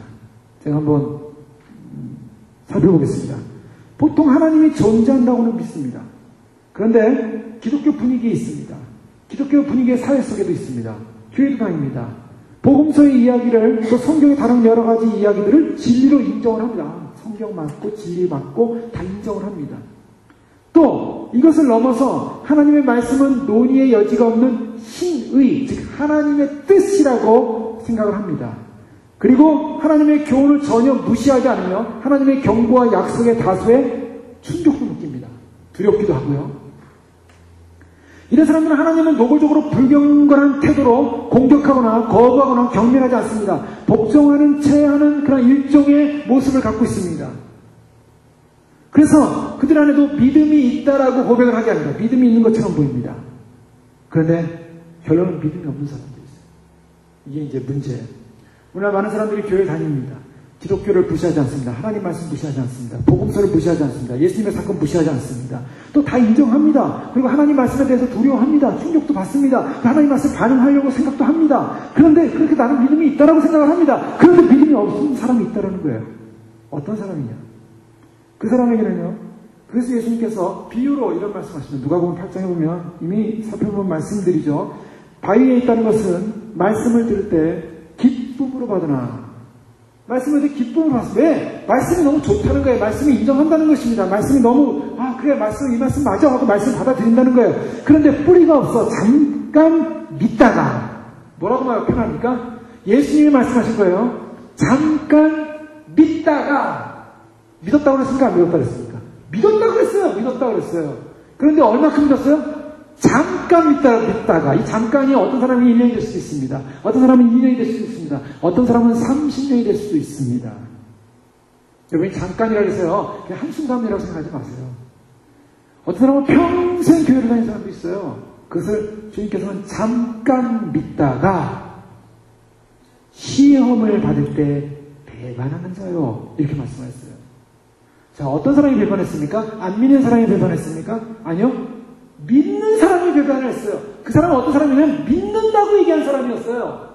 제가 한번 살펴보겠습니다. 보통 하나님이 존재한다고는 믿습니다. 그런데 기독교 분위기에 있습니다. 기독교 분위기의 사회 속에도 있습니다. 교회도 다닙니다. 복음서의 이야기를, 또 성경의 다른 여러 가지 이야기들을 진리로 인정을 합니다. 성경 맞고 진리 맞고 다 인정을 합니다. 또 이것을 넘어서 하나님의 말씀은 논의의 여지가 없는 신의, 즉 하나님의 뜻이라고 생각을 합니다. 그리고 하나님의 교훈을 전혀 무시하지 않으며 하나님의 경고와 약속의 다소에 충격도 느낍니다. 두렵기도 하고요. 이런 사람들은 하나님은 노골적으로 불경건한 태도로 공격하거나 거부하거나 경멸하지 않습니다. 복종하는 채 하는 그런 일종의 모습을 갖고 있습니다. 그래서 그들 안에도 믿음이 있다라고 고백을 하게 합니다. 믿음이 있는 것처럼 보입니다. 그런데 결론은 믿음이 없는 사람들이 있어요. 이게 이제 문제예요. 오늘 많은 사람들이 교회에 다닙니다. 기독교를 무시하지 않습니다. 하나님 말씀 무시하지 않습니다. 복음서를 무시하지 않습니다. 예수님의 사건 무시하지 않습니다. 또 다 인정합니다. 그리고 하나님 말씀에 대해서 두려워합니다. 충격도 받습니다. 하나님 말씀 반응하려고 생각도 합니다. 그런데 그렇게 나는 믿음이 있다라고 생각을 합니다. 그런데 믿음이 없는 사람이 있다라는 거예요. 어떤 사람이냐? 그 사람에게는요. 그래서 예수님께서 비유로 이런 말씀하십니다. 누가복음 8장에 보면 이미 살펴본 말씀들이죠. 바위에 있다는 것은 말씀을 들을 때 기쁨으로 받으나, 말씀을 들을 때 기쁨으로 받습니다. 왜? 말씀이 너무 좋다는 거예요. 말씀이 인정한다는 것입니다. 말씀이 너무 그래, 이 말씀 맞아 하고 말씀 받아들인다는 거예요. 그런데 뿌리가 없어. 잠깐 믿다가, 뭐라고 표현합니까? 예수님이 말씀하신 거예요. 잠깐 믿다가, 믿었다고 그랬습니까? 안 믿었다고 그랬습니까? 믿었다고 그랬어요. 믿었다고 그랬어요. 그런데 얼마큼 믿었어요? 잠깐 믿다가, 이 잠깐이 어떤 사람이 1년이 될 수도 있습니다. 어떤 사람은 2년이 될 수도 있습니다. 어떤 사람은 30년이 될 수도 있습니다. 여러분, 잠깐이라고 해서요, 그냥 한순간이라고 생각하지 마세요. 어떤 사람은 평생 교회를 다니는 사람도 있어요. 그것을 주님께서는 잠깐 믿다가 시험을 받을 때 배반하는 자요, 이렇게 말씀하셨어요. 자, 어떤 사람이 배반했습니까? 안 믿는 사람이 배반했습니까? 아니요. 믿는 사람이 배반을 했어요. 그 사람은 어떤 사람이냐면 믿는다고 얘기한 사람이었어요.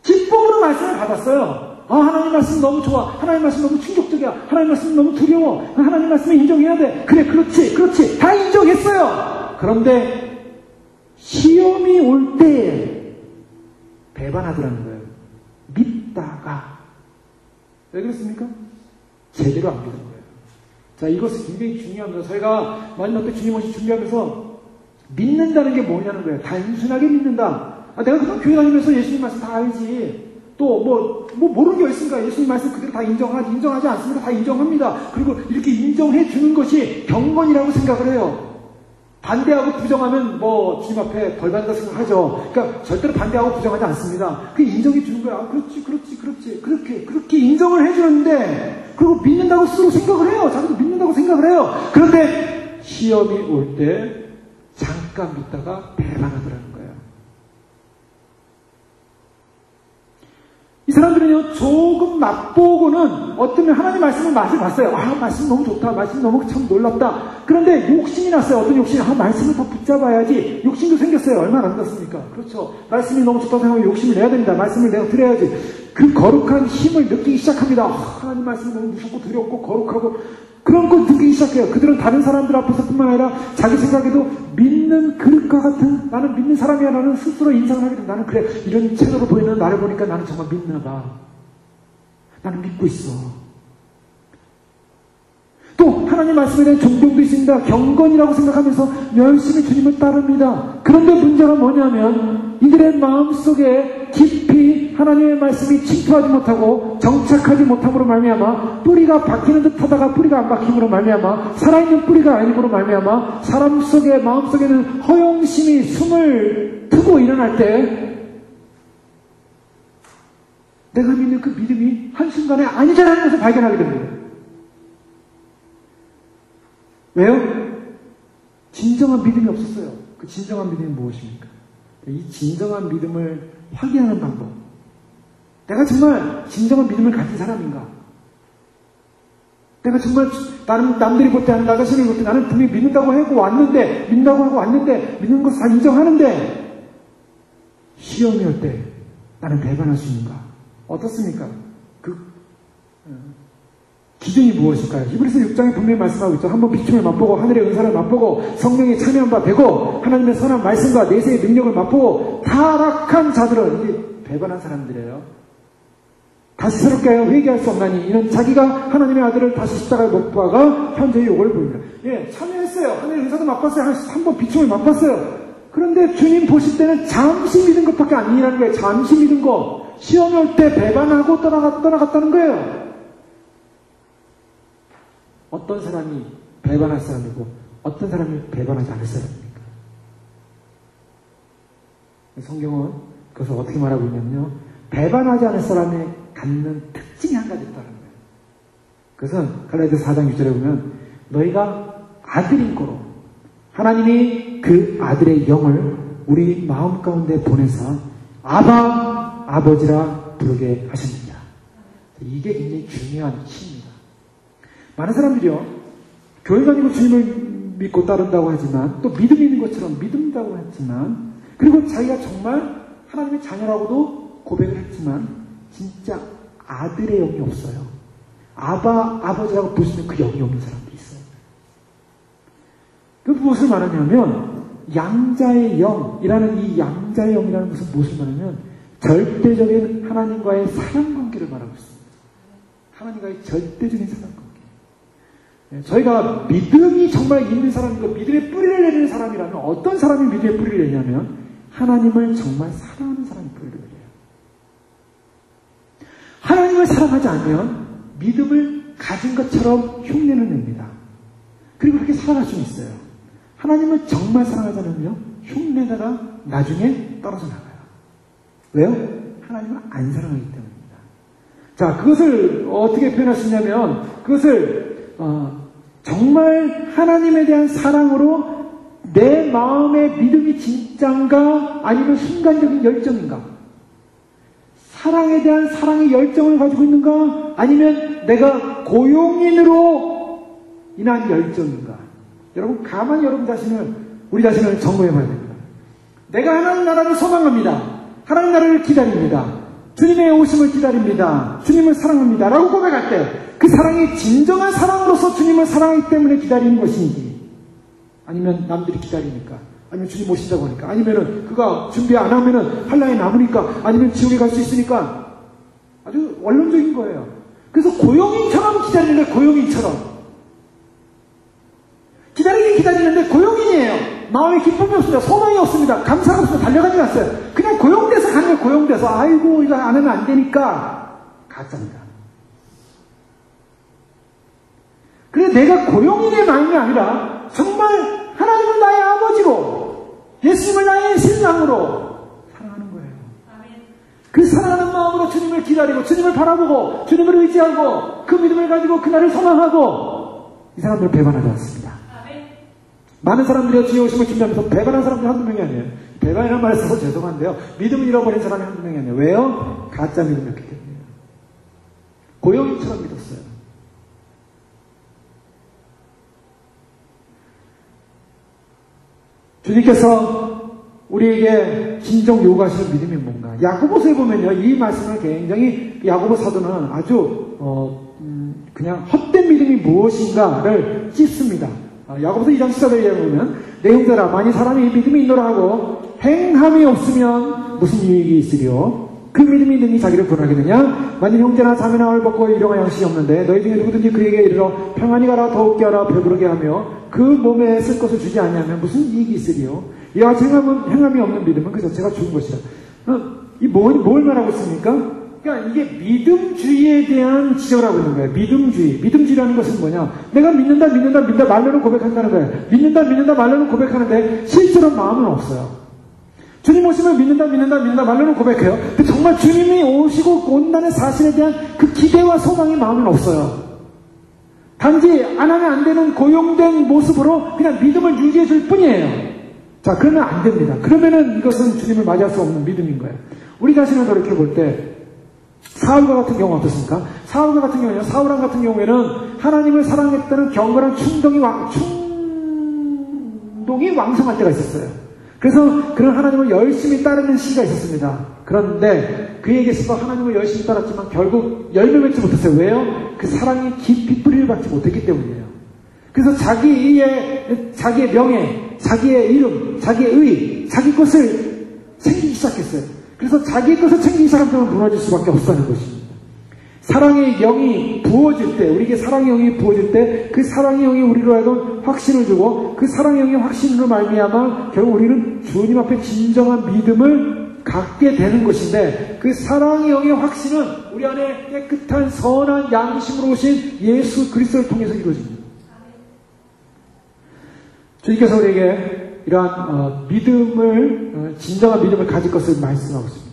기쁨으로 말씀을 받았어요. 하나님 말씀 너무 좋아. 하나님 말씀 너무 충격적이야. 하나님 말씀 너무 두려워. 하나님 말씀을 인정해야 돼. 그래, 그렇지. 다 인정했어요. 그런데 시험이 올 때 배반하더라는 거예요. 믿다가. 왜 그랬습니까? 제대로 안 믿은 거예요. 자, 이것이 굉장히 중요합니다. 저희가 마지막 때 주님 오시 준비하면서 믿는다는 게 뭐냐는 거예요. 단순하게 믿는다. 내가 그냥 교회 다니면서 예수님 말씀 다 알지. 또 모르는 게 있습니까? 예수님 말씀 그대로 다 인정하지 않습니다. 다 인정합니다. 그리고 이렇게 인정해 주는 것이 경건이라고 생각을 해요. 반대하고 부정하면 주님 앞에 벌 받는다 생각하죠. 그러니까 절대로 반대하고 부정하지 않습니다. 그게 인정해 주는 거야. 그렇지. 그렇게 인정을 해 주는데, 그리고 믿는다고 스스로 생각을 해요. 자기도 믿는다고 생각을 해요. 그런데 시험이 올 때 잠깐 믿다가 배반하더라는 거예요. 이 사람들은요, 조금 맛보고는 어쩌면 하나님 말씀을 맛을 봤어요. 말씀 너무 좋다. 말씀 너무 참 놀랍다. 그런데 욕심이 났어요. 어떤 욕심이? 말씀을 더 붙잡아야지. 욕심도 생겼어요. 얼마나 안 났습니까? 그렇죠. 말씀이 너무 좋다고 생각하면 욕심을 내야 됩니다. 말씀을 내가 드려야지. 그 거룩한 힘을 느끼기 시작합니다. 하나님 말씀이 너무 무섭고 두렵고 거룩하고 그런 걸 느끼기 시작해요. 그들은 다른 사람들 앞에서 뿐만 아니라 자기 생각에도 믿는 그릇과 같은, 나는 믿는 사람이야 라는 스스로 인상을 하게 됩니다. 나는 그래, 이런 채널로 보이는 나를 보니까 나는 정말 믿나 봐. 나는 믿고 있어. 또 하나님 말씀에 대한 존경도 있습니다. 경건이라고 생각하면서 열심히 주님을 따릅니다. 그런데 문제가 뭐냐면 이들의 마음속에 깊이 하나님의 말씀이 침투하지 못하고 정착하지 못함으로 말미암아 뿌리가 박히는 듯 하다가 뿌리가 안 박힘으로 말미암아 살아있는 뿌리가 아님으로 말미암아 사람 속에 마음속에는 허영심이 숨을 트고 일어날 때 내가 믿는 그 믿음이 한순간에 아니라는 것을 발견하게 됩니다. 왜요? 진정한 믿음이 없었어요. 그 진정한 믿음이 무엇입니까? 이 진정한 믿음을 확인하는 방법. 내가 정말 진정한 믿음을 가진 사람인가? 내가 정말 남들이 볼 때, 나 자신을 볼 때 나는 분명히 믿는다고 하고 왔는데, 믿는 것을 다 인정하는데, 시험이 올 때 나는 배반할 수 있는가? 어떻습니까? 기준이 무엇일까요? 히브리서 6장에 분명히 말씀하고 있죠. 한번 비춤을 맛보고 하늘의 은사를 맛보고 성령에 참여한 바 되고 하나님의 선한 말씀과 내세의 능력을 맛보고 타락한 자들은 이게 배반한 사람들이에요. 다시 새롭게 하여 회개할 수 없나니 이는 자기가 하나님의 아들을 다시 십자가에 못 박아 현재의 욕을 보입니다. 참여했어요. 하늘의 은사도 맛봤어요. 한번 비춤을 맛봤어요. 그런데 주님 보실 때는 잠시 믿은 것밖에 아니라는 거예요. 잠시 믿은 거. 시험이 올 때 배반하고 떠나갔다는 거예요. 어떤 사람이 배반할 사람이고 어떤 사람이 배반하지 않을 사람입니까? 성경은 그것을 어떻게 말하고 있냐면요. 배반하지 않을 사람이 갖는 특징이 한 가지 있다는 거예요. 그것은 갈라디아서 4장 6절에 보면 너희가 아들인 거로 하나님이 그 아들의 영을 우리 마음 가운데 보내사 아바 아버지라 부르게 하십니다. 이게 굉장히 중요한 힘입니다. 많은 사람들이요, 교회 다니고 주님을 믿고 따른다고 하지만, 또 믿음이 있는 것처럼 믿는다고 했지만, 그리고 자기가 정말 하나님의 자녀라고도 고백을 했지만, 진짜 아들의 영이 없어요. 아버지라고 보시면 그 영이 없는 사람도 있어요. 그 무엇을 말하냐면, 양자의 영이라는 이 양자의 영이라는 것은 무엇을 말하냐면, 절대적인 하나님과의 사랑 관계를 말하고 있습니다. 하나님과의 절대적인 사랑 관계. 저희가 믿음이 정말 있는 사람이고 믿음의 뿌리를 내리는 사람이라면 어떤 사람이 믿음의 뿌리를 내냐면 하나님을 정말 사랑하는 사람이 뿌리를 내려요. 하나님을 사랑하지 않으면 믿음을 가진 것처럼 흉내를 냅니다. 그리고 그렇게 살아갈 수는 있어요. 하나님을 정말 사랑하지 않으면요, 흉내다가 나중에 떨어져 나가요. 왜요? 하나님을 안 사랑하기 때문입니다. 자, 그것을 어떻게 표현할 수 있냐면 그것을 정말 하나님에 대한 사랑으로 내 마음의 믿음이 진짠가 아니면 순간적인 열정인가? 사랑에 대한 사랑의 열정을 가지고 있는가? 아니면 내가 고용인으로 인한 열정인가? 여러분 가만히 우리 자신을 점검해 봐야 됩니다. 내가 하나님 나라를 소망합니다. 하나님 나라를 기다립니다. 주님의 오심을 기다립니다. 주님을 사랑합니다. 라고 고백할 때 그 사랑이 진정한 사랑으로서 주님을 사랑하기 때문에 기다리는 것인지, 아니면 남들이 기다리니까, 아니면 주님 오신다고 하니까, 아니면은 그가 준비 안 하면은 한라에 남으니까, 아니면 지옥에 갈 수 있으니까, 아주 원론적인 거예요. 그래서 고용인처럼 기다리는 거예요. 고용인처럼 기다리는데 고용인이에요. 마음에 기쁨이 없습니다. 소망이 없습니다. 감사가 없습니다. 달려가지 않았어요. 그냥 고용돼서 가는 거예요. 고용돼서. 아이고 이거 안 하면 안 되니까. 가짜입니다. 그래 내가 고용인의 마음이 아니라 정말 하나님을 나의 아버지로 예수님을 나의 신랑으로 사랑하는 거예요. 그 사랑하는 마음으로 주님을 기다리고 주님을 바라보고 주님을 의지하고 그 믿음을 가지고 그날을 소망하고 이 사람들을 배반하지 않습니다. 많은 사람들이 주의 오심을 준비하면서 배반한 사람들이 한두 명이 아니에요. 배반이라는 말을 써서 죄송한데요. 믿음을 잃어버린 사람이 한두 명이 아니에요. 왜요? 가짜 믿음이었기 때문이에요. 고용인처럼 믿었어요. 주님께서 우리에게 진정 요구하시는 믿음이 뭔가? 야고보서에 보면요, 이 말씀을 굉장히 야고보 사도는 아주 그냥 헛된 믿음이 무엇인가를 찝습니다. 야고보서 2장 14절에 보면 내 형제라 만일 사람이 믿음이 있노라 하고 행함이 없으면 무슨 유익이 있으리요? 그 믿음이 있느니 자기를 구원하겠느냐? 만일 형제나 자매나 얼벗고 일용할 양식이 없는데 너희 중에 누구든지 그에게 이르러 평안히 가라 더욱게 하라 배부르게 하며 그 몸에 쓸 것을 주지 아니하면 무슨 이익이 있으리요? 이와 같이 행함이 없는 믿음은 그 자체가 죽은 것이라. 뭘 말하고 있습니까? 그러니까 이게 믿음주의에 대한 지적을 하고 있는 거예요. 믿음주의라는 것은 뭐냐? 내가 믿는다 말로는 고백한다는 거예요. 믿는다 말로는 고백하는데 실제로 마음은 없어요. 주님 오시면 믿는다 말로는 고백해요. 근데 정말 주님이 오시고 온다는 사실에 대한 그 기대와 소망이 마음은 없어요. 단지 안 하면 안 되는 고용된 모습으로 그냥 믿음을 유지해 줄 뿐이에요. 자, 그러면 안 됩니다. 그러면은 이것은 주님을 맞이할 수 없는 믿음인 거예요. 우리 자신을 돌이켜 볼 때 사울과 같은 경우 어떻습니까? 사울 왕 같은 경우에는 하나님을 사랑했다는 경건한 충동이 왕성할 때가 있었어요. 그래서 그런 하나님을 열심히 따르는 시기가 있었습니다. 그런데 그에게서 하나님을 열심히 따랐지만 결국 열매 맺지 못했어요. 왜요? 그 사랑이 깊이 뿌리를 받지 못했기 때문이에요. 그래서 자기의 명예, 자기의 이름, 자기의 의, 자기 것을 챙기기 시작했어요. 그래서 자기 것을 챙기기 시작하면 무너질 수밖에 없다는 것입니다. 사랑의 영이 부어질 때, 우리에게 사랑의 영이 부어질 때, 그 사랑의 영이 우리로 하여금 확신을 주고, 그 사랑의 영의 확신으로 말미암아 결국 우리는 주님 앞에 진정한 믿음을 갖게 되는 것인데, 그 사랑의 영의 확신은 우리 안에 깨끗한 선한 양심으로 오신 예수 그리스도를 통해서 이루어집니다. 주님께서 우리에게 이러한 진정한 믿음을 가질 것을 말씀하고 있습니다.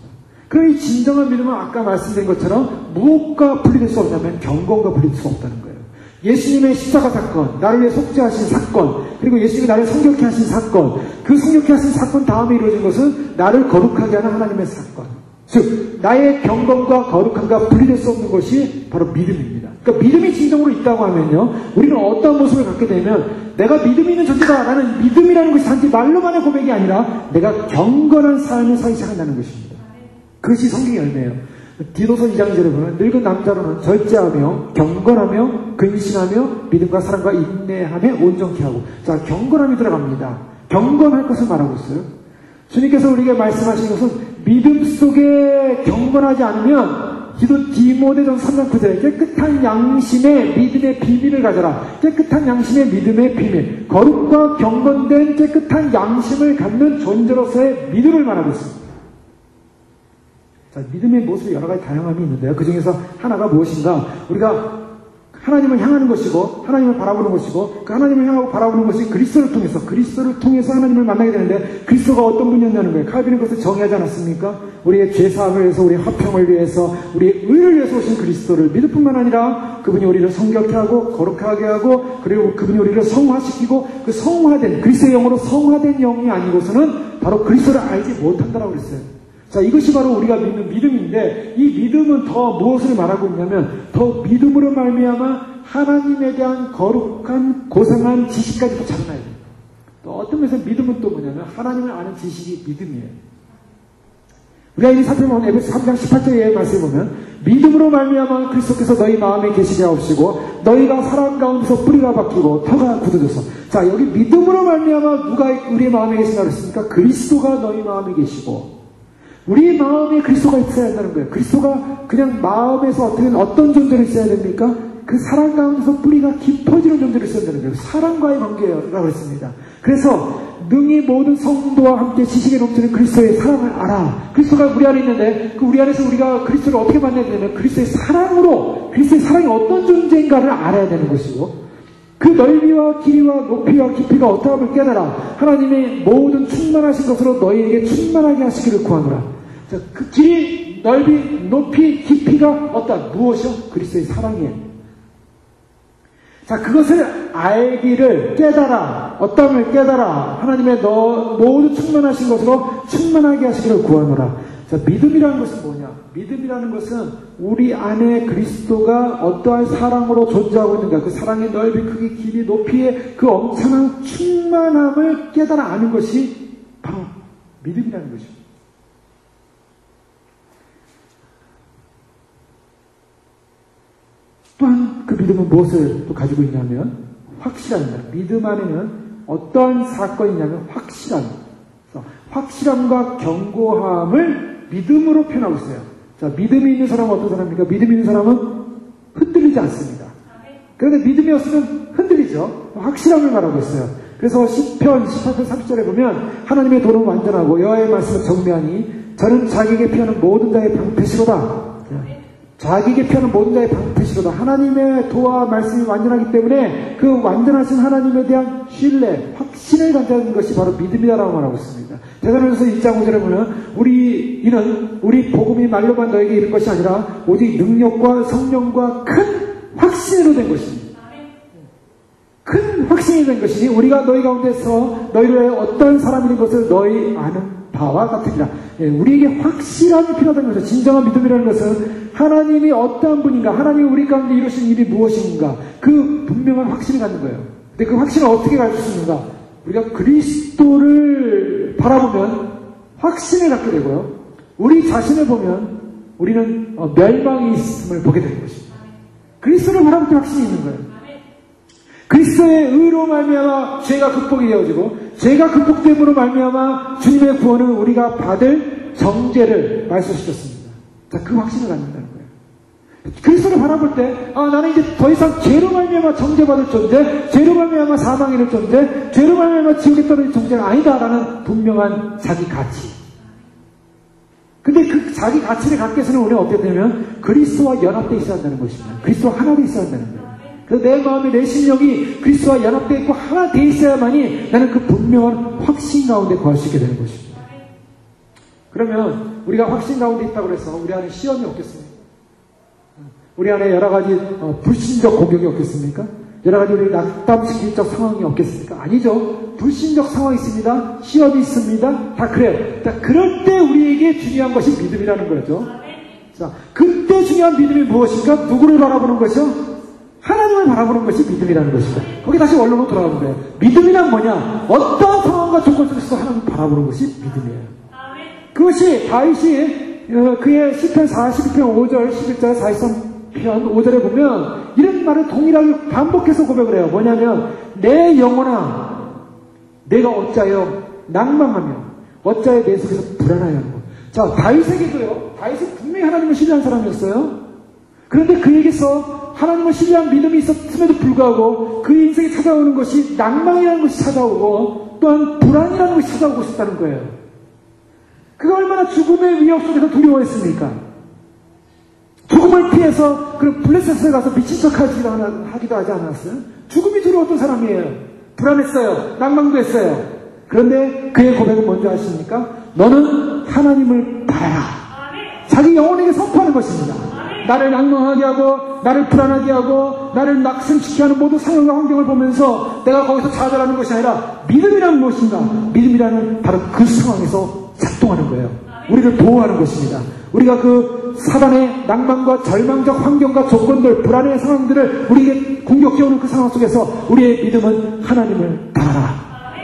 그럼 이 진정한 믿음은 아까 말씀드린 것처럼 무엇과 분리될 수 없냐면 경건과 분리될 수 없다는 거예요. 예수님의 십자가 사건, 나를 위해 속죄하신 사건, 그리고 예수님이 나를 성결케 하신 사건, 그 성결케 하신 사건 다음에 이루어진 것은 나를 거룩하게 하는 하나님의 사건. 즉 나의 경건과 거룩함과 분리될 수 없는 것이 바로 믿음입니다. 그러니까 믿음이 진정으로 있다고 하면요, 우리는 어떤 모습을 갖게 되면 내가 믿음이 있는 존재다 라는 믿음이라는 것이 단지 말로만의 고백이 아니라 내가 경건한 삶을 살기 시작한다는 것입니다. 그것이 성경의 열매예요. 디도서 2장 2절에 보면 늙은 남자로는 절제하며 경건하며 근신하며 믿음과 사랑과 인내함에 온전케 하고, 자, 경건함이 들어갑니다. 경건할 것을 말하고 있어요. 주님께서 우리에게 말씀하시는 것은 믿음 속에 경건하지 않으면 디모데전 3장 9절에 깨끗한 양심의 믿음의 비밀을 가져라. 깨끗한 양심의 믿음의 비밀, 거룩과 경건된 깨끗한 양심을 갖는 존재로서의 믿음을 말하고 있습니다. 자, 믿음의 모습이 여러 가지 다양함이 있는데요. 그 중에서 하나가 무엇인가? 우리가 하나님을 향하는 것이고 하나님을 바라보는 것이고 그 하나님을 향하고 바라보는 것이 그리스도를 통해서 하나님을 만나게 되는데, 그리스도가 어떤 분이었냐는 거예요. 칼빈은 그것을 정의하지 않았습니까? 우리의 죄사함을 위해서, 우리의 화평을 위해서, 우리의 의를 위해서 오신 그리스도를 믿을 뿐만 아니라 그분이 우리를 성결케 하고 거룩하게 하고, 그리고 그분이 우리를 성화시키고, 그 성화된 그리스도의 영으로 성화된 영이 아니고서는 바로 그리스도를 알지 못한다라고 그랬어요. 자, 이것이 바로 우리가 믿는 믿음인데, 이 믿음은 더 무엇을 말하고 있냐면 더 믿음으로 말미암아 하나님에 대한 거룩한 고상한 지식까지도 자라나야 돼요. 또 어떤 면에서 믿음은 또 뭐냐면 하나님을 아는 지식이 믿음이에요. 우리가 이 살펴보면 에베소 3장 18절의 말씀을 보면 믿음으로 말미암아 그리스도께서 너희 마음에 계시게 하옵시고 너희가 사랑 가운데서 뿌리가 박히고 터가 굳어져서, 자, 여기 믿음으로 말미암아 누가 우리의 마음에 계시나 그랬습니까? 그리스도가 너희 마음에 계시고, 우리 마음에 그리스도가 있어야 한다는 거예요. 그리스도가 그냥 마음에서 어떤 존재로 있어야 됩니까? 그 사랑 가운데서 뿌리가 깊어지는 존재를 쓴다는 거예요. 사랑과의 관계라고 했습니다. 그래서 능히 모든 성도와 함께 지식에 넘치는 그리스도의 사랑을 알아. 그리스도가 우리 안에 있는데 그 우리 안에서 우리가 그리스도를 어떻게 만나야 되냐면 그리스도의 사랑으로 그리스도의 사랑이 어떤 존재인가를 알아야 되는 것이고 그 넓이와 길이와 높이와 깊이가 어떠함을 깨달아 하나님의 모든 충만하신 것으로 너희에게 충만하게 하시기를 구하노라. 자, 그 길이, 넓이, 높이, 깊이가 어떠한 무엇이요? 그리스도의 사랑이에요. 자, 그것을 알기를 깨달아, 어떠함을 깨달아 하나님의 모든 충만하신 것으로 충만하게 하시기를 구하노라. 자, 믿음이라는 것은 뭐냐? 믿음이라는 것은 우리 안에 그리스도가 어떠한 사랑으로 존재하고 있는가, 그 사랑의 넓이, 크기, 길이, 높이의 그 엄청난 충만함을 깨달아 아는 것이 바로 믿음이라는 것입니다. 또한 그 믿음은 무엇을 또 가지고 있냐면 확실함입니다. 믿음 안에는 어떠한 사건이 있냐면 확실함과 견고함을 믿음으로 표현하고 있어요. 자, 믿음이 있는 사람은 어떤 사람입니까? 믿음이 있는 사람은 흔들리지 않습니다. 그런데 믿음이 없으면 흔들리죠. 확실함을 말하고 있어요. 그래서 시편 18편 30절에 보면 하나님의 도는 완전하고 여호와의 말씀은 정매하니 저는 자기에게 피하는 모든 자의 방패시로다. 자기에게 피하는 모든 자의 방패시로다. 하나님의 도와 말씀이 완전하기 때문에 그 완전하신 하나님에 대한 신뢰, 확신을 가지는 것이 바로 믿음이다라고 말하고 있습니다. 대사로서 1장 5절에 보면 우리 복음이 말로만 너에게 이른 것이 아니라 오직 능력과 성령과 큰 확신으로 된 것입니다. 큰 확신이 된 것이니 우리가 너희 가운데서 너희를 어떤 사람이 된 것을 너희 아는 바와 같으리라. 우리에게 확실함이 필요하다는 것이죠. 진정한 믿음이라는 것은 하나님이 어떠한 분인가, 하나님이 우리 가운데 이루신 일이 무엇인가, 그 분명한 확신을 갖는 거예요. 근데 그 확신을 어떻게 가질 수 있는가? 우리가 그리스도를 바라보면 확신을 갖게 되고요. 우리 자신을 보면 우리는 멸망이 있음을 보게 되는 것입니다. 그리스도를 바라볼 때 확신이 있는 거예요. 그리스도의 의로 말미암아 죄가 극복이 되어지고 죄가 극복됨으로 말미암아 주님의 구원은 우리가 받을 정죄를 말씀하셨습니다. 자, 그 확신을 갖는다는 거예요. 그리스도를 바라볼 때 나는 이제 더 이상 죄로 말미암아 정죄받을 존재, 죄로 말미암아 사망에 이를 존재, 죄로 말미암아 지옥에 떨어질 존재가 아니다라는 분명한 자기 가치. 근데 그 자기 가치를 갖기 위해서는 우리는 어떻게 되냐면 그리스도와 연합되어 있어야 한다는 것입니다. 그리스도와 하나 되어 있어야 한다는 거예요. 그래서 내 마음이, 내 심령이 그리스도와 연합되어 있고 하나 되어 있어야만이 나는 그 분명한 확신 가운데 거할 수 있게 되는 것입니다. 그러면 우리가 확신 가운데 있다고 해서 우리 안에 시험이 없겠습니까? 우리 안에 여러 가지 불신적 공격이 없겠습니까? 여러 가지 우리 낙담시키적 상황이 없겠습니까? 아니죠. 불신적 상황이 있습니다. 시험이 있습니다. 다 그래요. 자, 그럴 때 우리에게 중요한 것이 믿음이라는 거죠. 자, 그때 중요한 믿음이 무엇인가? 누구를 바라보는 것이요? 하나님을 바라보는 것이 믿음이라는 것입니다. 거기 다시 원론으로 돌아가는 거예요. 믿음이란 뭐냐? 어떠한 상황과 조건 속에서 하나님을 바라보는 것이 믿음이에요. 그것이 다윗이 그의 시편 42편 5절 11절 43편 5절에 보면 이런 말을 동일하게 반복해서 고백을 해요. 뭐냐면 내 영혼아 내가 어찌하여 낭망하며 어찌하여 내 속에서 불안하여 하는 것. 자, 다윗에게도요. 다윗은 분명히 하나님을 신뢰한 사람이었어요. 그런데 그에게서 하나님을 신뢰한 믿음이 있었음에도 불구하고 그 인생에 찾아오는 것이 낭망이라는 것이 찾아오고 또한 불안이라는 것이 찾아오고 있었다는 거예요. 그가 얼마나 죽음의 위협 속에서 두려워했습니까? 죽음을 피해서 그 블레셋에 가서 미친 척 하기도 하지 않았어요? 죽음이 두려웠던 사람이에요. 불안했어요. 낭망도 했어요. 그런데 그의 고백은 뭔지 아십니까? 너는 하나님을 바라라. 자기 영혼에게 선포하는 것입니다. 나를 낭망하게 하고 나를 불안하게 하고 나를 낙심시키게 하는 모든 상황과 환경을 보면서 내가 거기서 좌절하는 것이 아니라 믿음이란 무엇인가? 믿음이라는 바로 그 상황에서 작동하는 거예요. 우리를 보호하는 것입니다. 우리가 그 사단의 낭만과 절망적 환경과 조건들, 불안의 상황들을 우리에게 공격해오는 그 상황 속에서 우리의 믿음은 하나님을 바라라.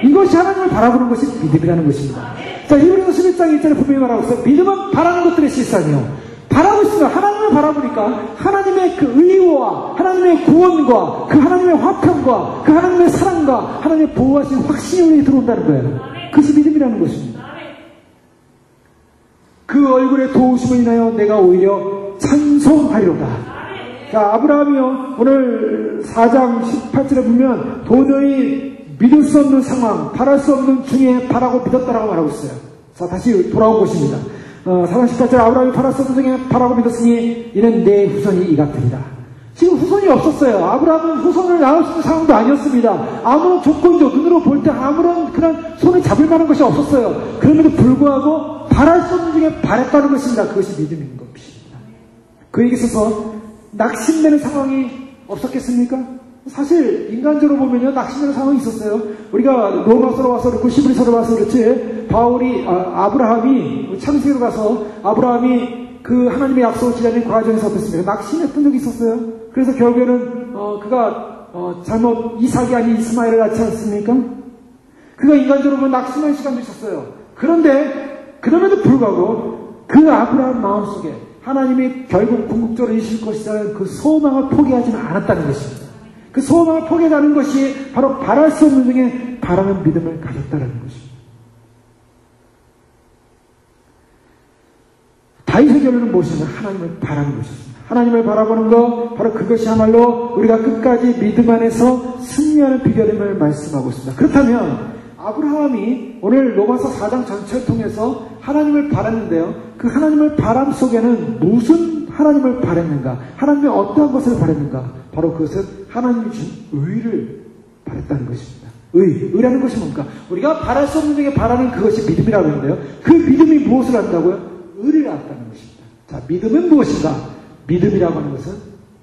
이것이 하나님을 바라보는 것이 믿음이라는 것입니다. 자, 히브리서 11장 1절에 분명히 말하고 있어요. 믿음은 바라는 것들의 실상이요. 바라고 있으면 하나님을 바라보니까 하나님의 그 의와 하나님의 구원과 그 하나님의 화평과 그 하나님의 사랑과 하나님의 보호하신 확신이 우리에게 들어온다는 거예요. 그것이 믿음이라는 것입니다. 그 얼굴의 도우심을 인하여 내가 오히려 찬송하리로다. 자, 아브라함이요. 오늘 4장 18절에 보면 도저히 믿을 수 없는 상황, 바랄 수 없는 중에 바라고 믿었다라고 말하고 있어요. 자, 다시 돌아온 것입니다. 4장 18절 아브라함이 바랄 수 없는 중에 바라고 믿었으니 이는 내 후손이 이 같으리라. 지금 후손이 없었어요. 아브라함은 후손을 낳을 수 있는 상황도 아니었습니다. 아무런 조건적, 눈으로 볼 때 아무런 그런 손에 잡을 만한 것이 없었어요. 그럼에도 불구하고 바랄 수 없는 중에 바랬다는 것입니다. 그것이 믿음인 것입니다. 그에게 있어서 낙심되는 상황이 없었겠습니까? 사실 인간적으로 보면요, 낙심되는 상황이 있었어요. 우리가 로마서로 와서 그렇고 히브리서로 와서 그렇지, 아브라함이 창세기로 가서 아브라함이 그 하나님의 약속을 기다리는 과정에서 어떻습니까? 낙심했던 적이 있었어요. 그래서 결국에는 그가 잘못 이삭이 아닌 이스마엘을 낳지 않습니까? 그가 인간적으로 보면 낙심한 시간도 있었어요. 그런데 그럼에도 불구하고 그 아브라함 마음속에 하나님이 결국 궁극적으로 이실 것이라는 그 소망을 포기하지는 않았다는 것입니다. 그 소망을 포기하지 않은 것이 바로 바랄 수 없는 중에 바라는 믿음을 가졌다는 것입니다. 다윗의 결론은 무엇이냐면 하나님을 바라는 것이었습니다. 하나님을 바라보는 것, 바로 그것이야말로 우리가 끝까지 믿음 안에서 승리하는 비결임을 말씀하고 있습니다. 그렇다면 아브라함이 오늘 로마서 4장 전체를 통해서 하나님을 바랐는데요. 그 하나님을 바람 속에는 무슨 하나님을 바랐는가? 하나님의 어떠한 것을 바랐는가? 바로 그것은 하나님이 준 의를 바랐다는 것입니다. 의라는 것이 뭡니까? 우리가 바랄 수 없는 중에 바라는 그것이 믿음이라고 하는데요. 그 믿음이 무엇을 한다고요? 의를 알았다는 것입니다. 자, 믿음은 무엇인가? 믿음이라고 하는 것은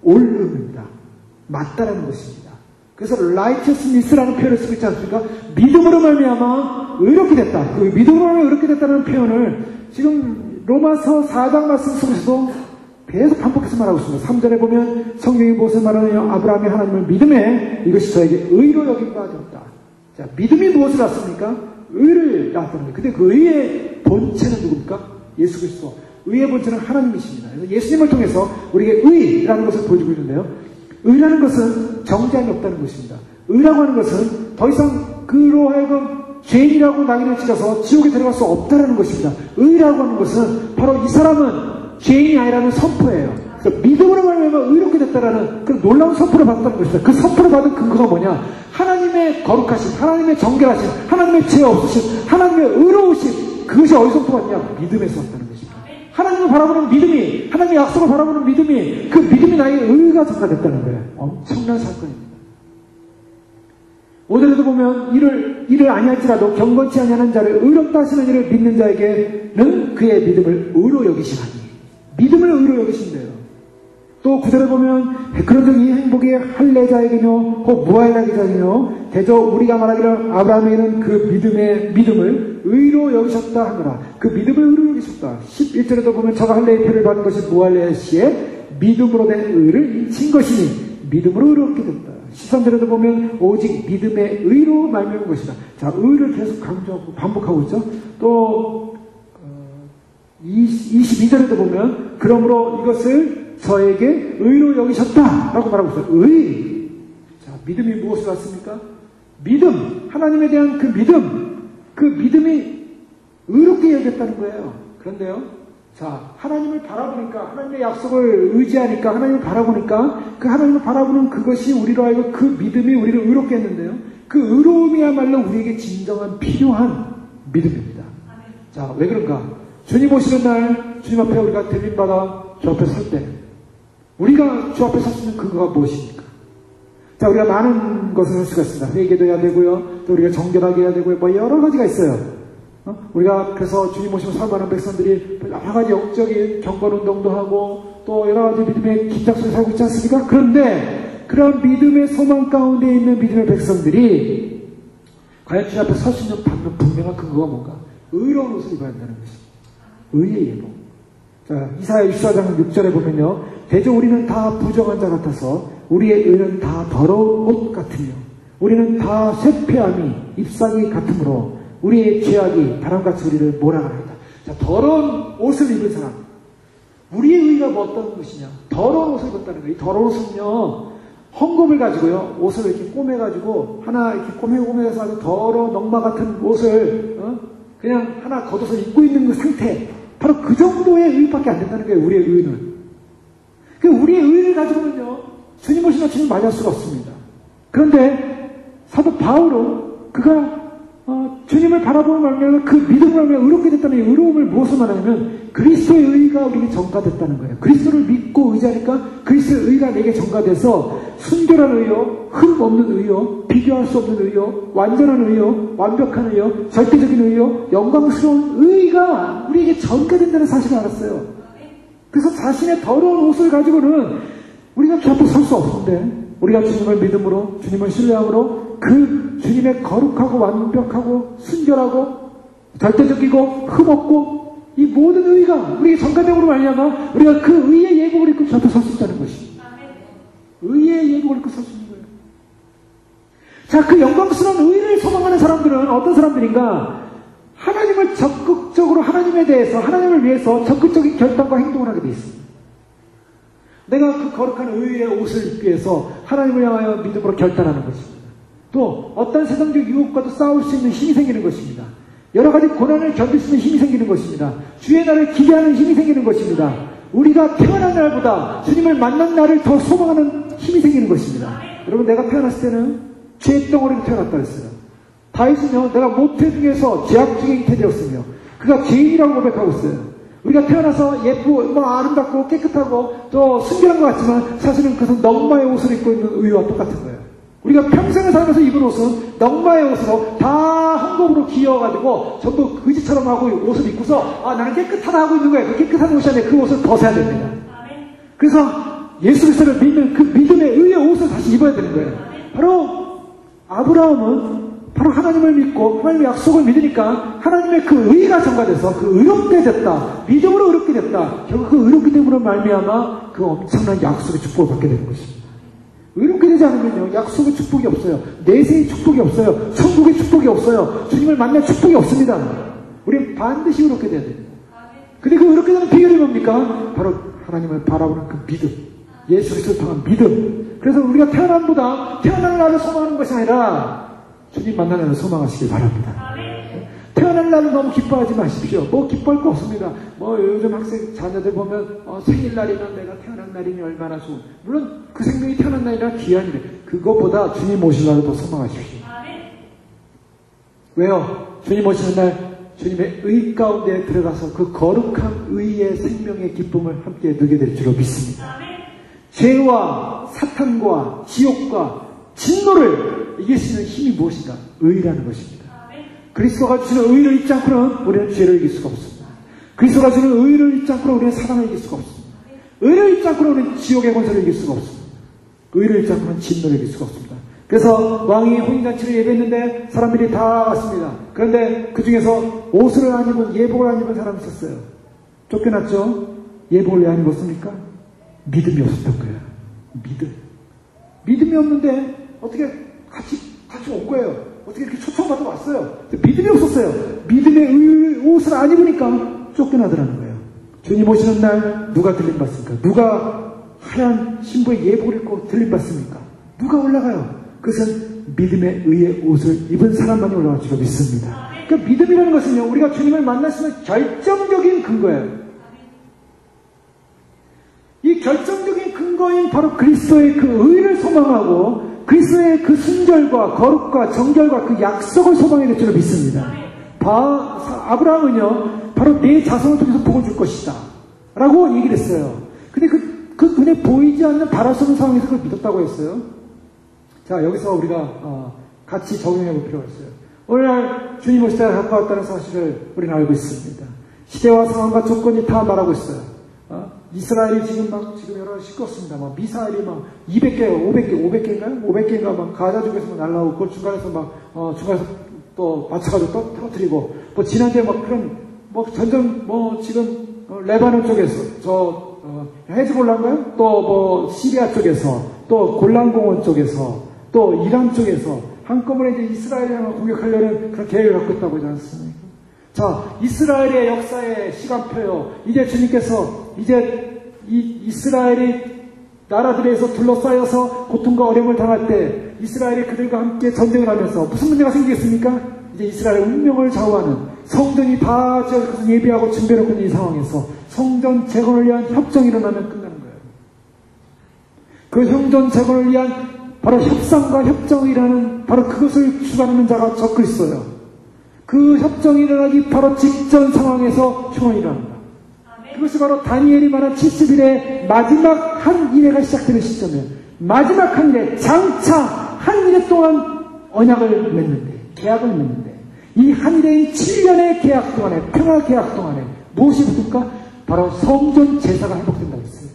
옳음입니다. 맞다라는 것입니다. 그래서 righteousness라는 표현을 쓰고 있지 않습니까? 믿음으로 말미암아 의롭게 됐다. 그 믿음으로 말미암아 의롭게 됐다는 표현을 지금 로마서 4장 말씀 속에서도 계속 반복해서 말하고 있습니다. 3절에 보면 성경이 무엇을 말하느냐? 아브라함이 하나님을 믿음에 이것이 저에게 의로 여김 바 되었다. 자, 믿음이 무엇을 낳습니까? 의를 낳았다는 거예요. 근데 그 의의 본체는 누굽니까? 예수 그리스도. 의의 본체는 하나님이십니다. 그래서 예수님을 통해서 우리에게 의라는 것을 보여주고 있는데요. 의라는 것은 정죄함이 없다는 것입니다. 의라고 하는 것은 더 이상 그로 하여금 죄인이라고 낙인을 찍어서 지옥에 들어갈 수 없다는 것입니다. 의라고 하는 것은 바로 이 사람은 죄인이 아니라는 선포예요. 그래서 믿음으로 말미암아 의롭게 됐다라는 그 놀라운 선포를 받았다는 것입니다. 그 선포를 받은 근거가 뭐냐? 하나님의 거룩하심, 하나님의 정결하심, 하나님의 죄 없으심, 하나님의 의로우심, 그것이 어디서부터 왔냐? 믿음에서 왔다는 것입니다. 하나님을 바라보는 믿음이, 하나님의 약속을 바라보는 믿음이, 그 믿음이 나의 의가 전가됐다는 거예요. 엄청난 사건입니다. 오늘도 보면 이를 아니할지라도 경건치 아니하는 자를 의롭다 하시는 이를 믿는 자에게는 그의 믿음을 의로 여기시나니, 믿음을 의로 여기신대요. 또 구절에 보면 그런즉 이 행복이 할례자에게며 혹 무할례자에게며 대저 우리가 말하기를 아브라함에게는 그 믿음을 의로 여기셨다 하느라, 그 믿음을 의로 여기셨다. 11절에도 보면 저가 할례의 표를 받은 것이 무할례 시에 믿음으로 된 의를 인친 것이니 믿음으로 의롭게 됐다. 13절에도 보면 오직 믿음의 의로 말미암은 것이다. 자, 의를 계속 강조하고 반복하고 있죠. 또 22절에도 보면 그러므로 이것을 저에게 의로 여기셨다라고 말하고 있어요. 의. 자, 믿음이 무엇을 낳습니까? 믿음, 하나님에 대한 그 믿음이 의롭게 여겼다는 거예요. 그런데요, 자, 하나님을 바라보니까, 하나님의 약속을 의지하니까, 하나님을 바라보니까, 그 하나님을 바라보는 그것이 우리로 하여금 그 믿음이 우리를 의롭게 했는데요, 그 의로움이야말로 우리에게 진정한 필요한 믿음입니다. 자, 왜 그런가? 주님 오시는 날, 주님 앞에 우리가 들림받아 주 앞에 설 때, 우리가 주 앞에 설 수 있는 근거가 무엇입니까? 자, 우리가 많은 것을 할 수가 있습니다. 회개도 해야 되고요, 또 우리가 정결하게 해야 되고요, 뭐 여러 가지가 있어요. 우리가 그래서 주님 오시면 살만한 백성들이 여러 가지 영적인 경건운동도 하고 또 여러 가지 믿음의 긴장 속에 살고 있지 않습니까? 그런데 그런 믿음의 소망 가운데 있는 믿음의 백성들이 과연 주님 앞에 설 수 있는 분명한 근거가 뭔가? 의로운 옷을 입어야 한다는 것입니다. 의의 예복. 자, 이사야 64장 6절에 보면요, 대저 우리는 다 부정한 자 같아서 우리의 의는 다 더러운 옷 같으며 우리는 다 쇠폐함이 잎사귀 같으므로 우리의 죄악이 바람같이 우리를 몰아가나이다. 자, 더러운 옷을 입은 사람, 우리의 의가 뭐 어떤 것이냐? 더러운 옷을 입었다는 거예요. 이 더러운 옷은요, 헝겊을 가지고요, 옷을 이렇게 꼬매가지고 하나 이렇게 꼬매서 아주 더러운 넝마 같은 옷을 그냥 하나 걷어서 입고 있는 그 상태, 바로 그 정도의 의밖에 안 된다는 거예요. 우리의 의는. 그 우리의 의를 가지고는요, 주님 오시면 주님 맞이할 수가 없습니다. 그런데 사도 바울은 그가 주님을 바라보는 말미암아 그 믿음을 말미암아 의롭게 됐다는 이 의로움을 무엇을 말하냐면 그리스도의 의가 우리에게 전가됐다는 거예요. 그리스도를 믿고 의지하니까 그리스도의 의가 내게 전가돼서 순결한 의요, 흠 없는 의요, 비교할 수 없는 의요, 완전한 의요, 완벽한 의요, 절대적인 의요, 영광스러운 의가 우리에게 전가된다는 사실을 알았어요. 그래서 자신의 더러운 옷을 가지고는 우리가 주 앞에 설 수 없는데 우리가 주님을 믿음으로, 주님을 신뢰함으로 그 주님의 거룩하고 완벽하고 순결하고 절대적이고 흠없고 이 모든 의가 우리의 전가됨으로 말미암아 우리가 그 의의 예복을 입고 주 앞에 설 수 있다는 것입니다. 의의 예복을 입고 설 수 있는 거예요. 자, 그 영광스러운 의를 소망하는 사람들은 어떤 사람들인가? 하나님을 적극적으로 하나님에 대해서 하나님을 위해서 적극적인 결단과 행동을 하게 돼 있습니다. 내가 그 거룩한 의의 옷을 입기 위해서 하나님을 향하여 믿음으로 결단하는 것입니다. 또 어떤 세상적 유혹과도 싸울 수 있는 힘이 생기는 것입니다. 여러 가지 고난을 견딜 수 있는 힘이 생기는 것입니다. 주의 날을 기대하는 힘이 생기는 것입니다. 우리가 태어난 날보다 주님을 만난 날을 더 소망하는 힘이 생기는 것입니다. 여러분, 내가 태어났을 때는 죄 덩어리로 태어났다 했어요. 다윗은요, 내가 모태 중에서 죄악 중에 잉태되었으며 그가 죄인이라고 고백하고 있어요. 우리가 태어나서 예쁘고 아름답고 깨끗하고 또 순결한 것 같지만 사실은 그것은 넝마의 옷을 입고 있는 의와 똑같은 거예요. 우리가 평생을 살면서 입은 옷은 넝마의 옷으로 다 헝겊으로 기어가지고 전부 그지처럼 하고 옷을 입고서 나는 깨끗하다 하고 있는 거예요. 그 깨끗한 옷이 아니라 그 옷을 벗어야 됩니다. 그래서 예수 그리스도를 믿는 그 믿음의 의의 옷을 다시 입어야 되는 거예요. 바로 아브라함은 바로 하나님을 믿고 하나님의 약속을 믿으니까 하나님의 그 의가 전가돼서 그 의롭게 됐다. 믿음으로 의롭게 됐다. 결국 그 의롭게 됨으로 말미암아 그 엄청난 약속의 축복을 받게 되는 것입니다. 의롭게 되지 않으면요, 약속의 축복이 없어요. 내세의 축복이 없어요. 천국의 축복이 없어요. 주님을 만날 축복이 없습니다. 우리는 반드시 의롭게 돼야 됩니다. 근데 그 의롭게 되는 비결이 뭡니까? 바로 하나님을 바라보는 그 믿음. 예수 그리스도를 통한 믿음. 그래서 우리가 태어난 날을 소망하는 것이 아니라 주님 만나는 날을 소망하시길 바랍니다. 태어난 날을 너무 기뻐하지 마십시오. 뭐 기뻐할 거 없습니다. 뭐 요즘 학생 자녀들 보면 생일날이면 내가 태어난 날이니 얼마나 좋은. 물론 그 생명이 태어난 날이라 귀한 일이에요. 그것보다 주님 오실 날을 더 소망하십시오. 왜요? 주님 오시는 날 주님의 의 가운데 들어가서 그 거룩한 의의 생명의 기쁨을 함께 누게 될 줄로 믿습니다. 죄와 사탄과 지옥과 진노를 이길 수 있는 힘이 무엇인가? 의라는 것입니다. 그리스도가 주는 의를 잊지 않고는 우리는 죄를 이길 수가 없습니다. 그리스도가 주는 의를 잊지 않고는 우리는 사단을 이길 수가 없습니다. 의를 잊지 않고는 우리는 지옥의 권세를 이길 수가 없습니다. 의를 잊지 않고는 진노를 이길 수가 없습니다. 그래서 왕이 혼인잔치를 예배했는데 사람들이 다 왔습니다. 그런데 그 중에서 옷을 안 입은, 예복을 안 입은 사람이 있었어요. 쫓겨났죠? 예복을 왜 안 입었습니까? 믿음이 없었던 거예요. 믿음이 없는데 어떻게 같이 온 거예요. 어떻게 이렇게 초청받아 왔어요. 믿음이 없었어요. 믿음의 옷을 안 입으니까 쫓겨나더라는 거예요. 주님 오시는 날 누가 들림받습니까? 누가 하얀 신부의 예복을 입고 들림받습니까? 누가 올라가요? 그것은 믿음의 의의 옷을 입은 사람만이 올라갈 줄로 믿습니다. 그러니까 믿음이라는 것은요, 우리가 주님을 만났으면 결정적인 근거예요. 이 결정적인 근거인 바로 그리스도의 그 의를 소망하고 그리스도의 그 순결과 거룩과 정결과 그 약속을 소망해야 될 줄로 믿습니다. 아브라함은요, 바로 내 자손을 통해서 복을 줄 것이다 라고 얘기를 했어요. 근데 그 눈에 보이지 않는 바랄 수 없는 상황에서 그걸 믿었다고 했어요. 자, 여기서 우리가 같이 적용해 볼 필요가 있어요. 오늘날 주님 오실 때가 가까웠다는 사실을 우리는 알고 있습니다. 시대와 상황과 조건이 다 말하고 있어요. 이스라엘이 지금 여러 가지 시끄럽습니다. 미사일이 200개, 500개인가요? 500개인가 가자 쪽에서 날라오고, 그걸 중간에서 또 맞춰가지고 또 터뜨리고, 지난주에 그런, 전전, 지금, 레바논 쪽에서, 헤즈볼라인가요? 또 시리아 쪽에서, 또 골란공원 쪽에서, 또 이란 쪽에서, 한꺼번에 이제 이스라엘을 공격하려는 그런 계획을 갖고 있다고 하지 않습니까? 자, 이스라엘의 역사의 시간표요. 이제 주님께서 이제 이 이스라엘이 나라들에서 둘러싸여서 고통과 어려움을 당할 때 이스라엘이 그들과 함께 전쟁을 하면서 무슨 문제가 생기겠습니까? 이제 이스라엘의 운명을 좌우하는 성전이 다 예비하고 준비하고 있는 이 상황에서 성전 재건을 위한 협정이 일어나면 끝나는 거예요. 그 형존체권을 위한 바로 협상과 협정이라는 바로 그것을 주관하는 자가 적그리스도예요. 그 협정이 일어나기 바로 직전 상황에서 흉원이 일어납니다. 그것이 바로 다니엘이 말한 70일의 마지막 한 일회가 시작되는 시점이에요. 마지막 한 일회, 장차 한 일회 동안 언약을 맺는데, 계약을 맺는데, 이 한 일회인 7년의 계약 동안에, 평화 계약 동안에 무엇이 붙을까? 바로 성전 제사가 회복된다고 했어요.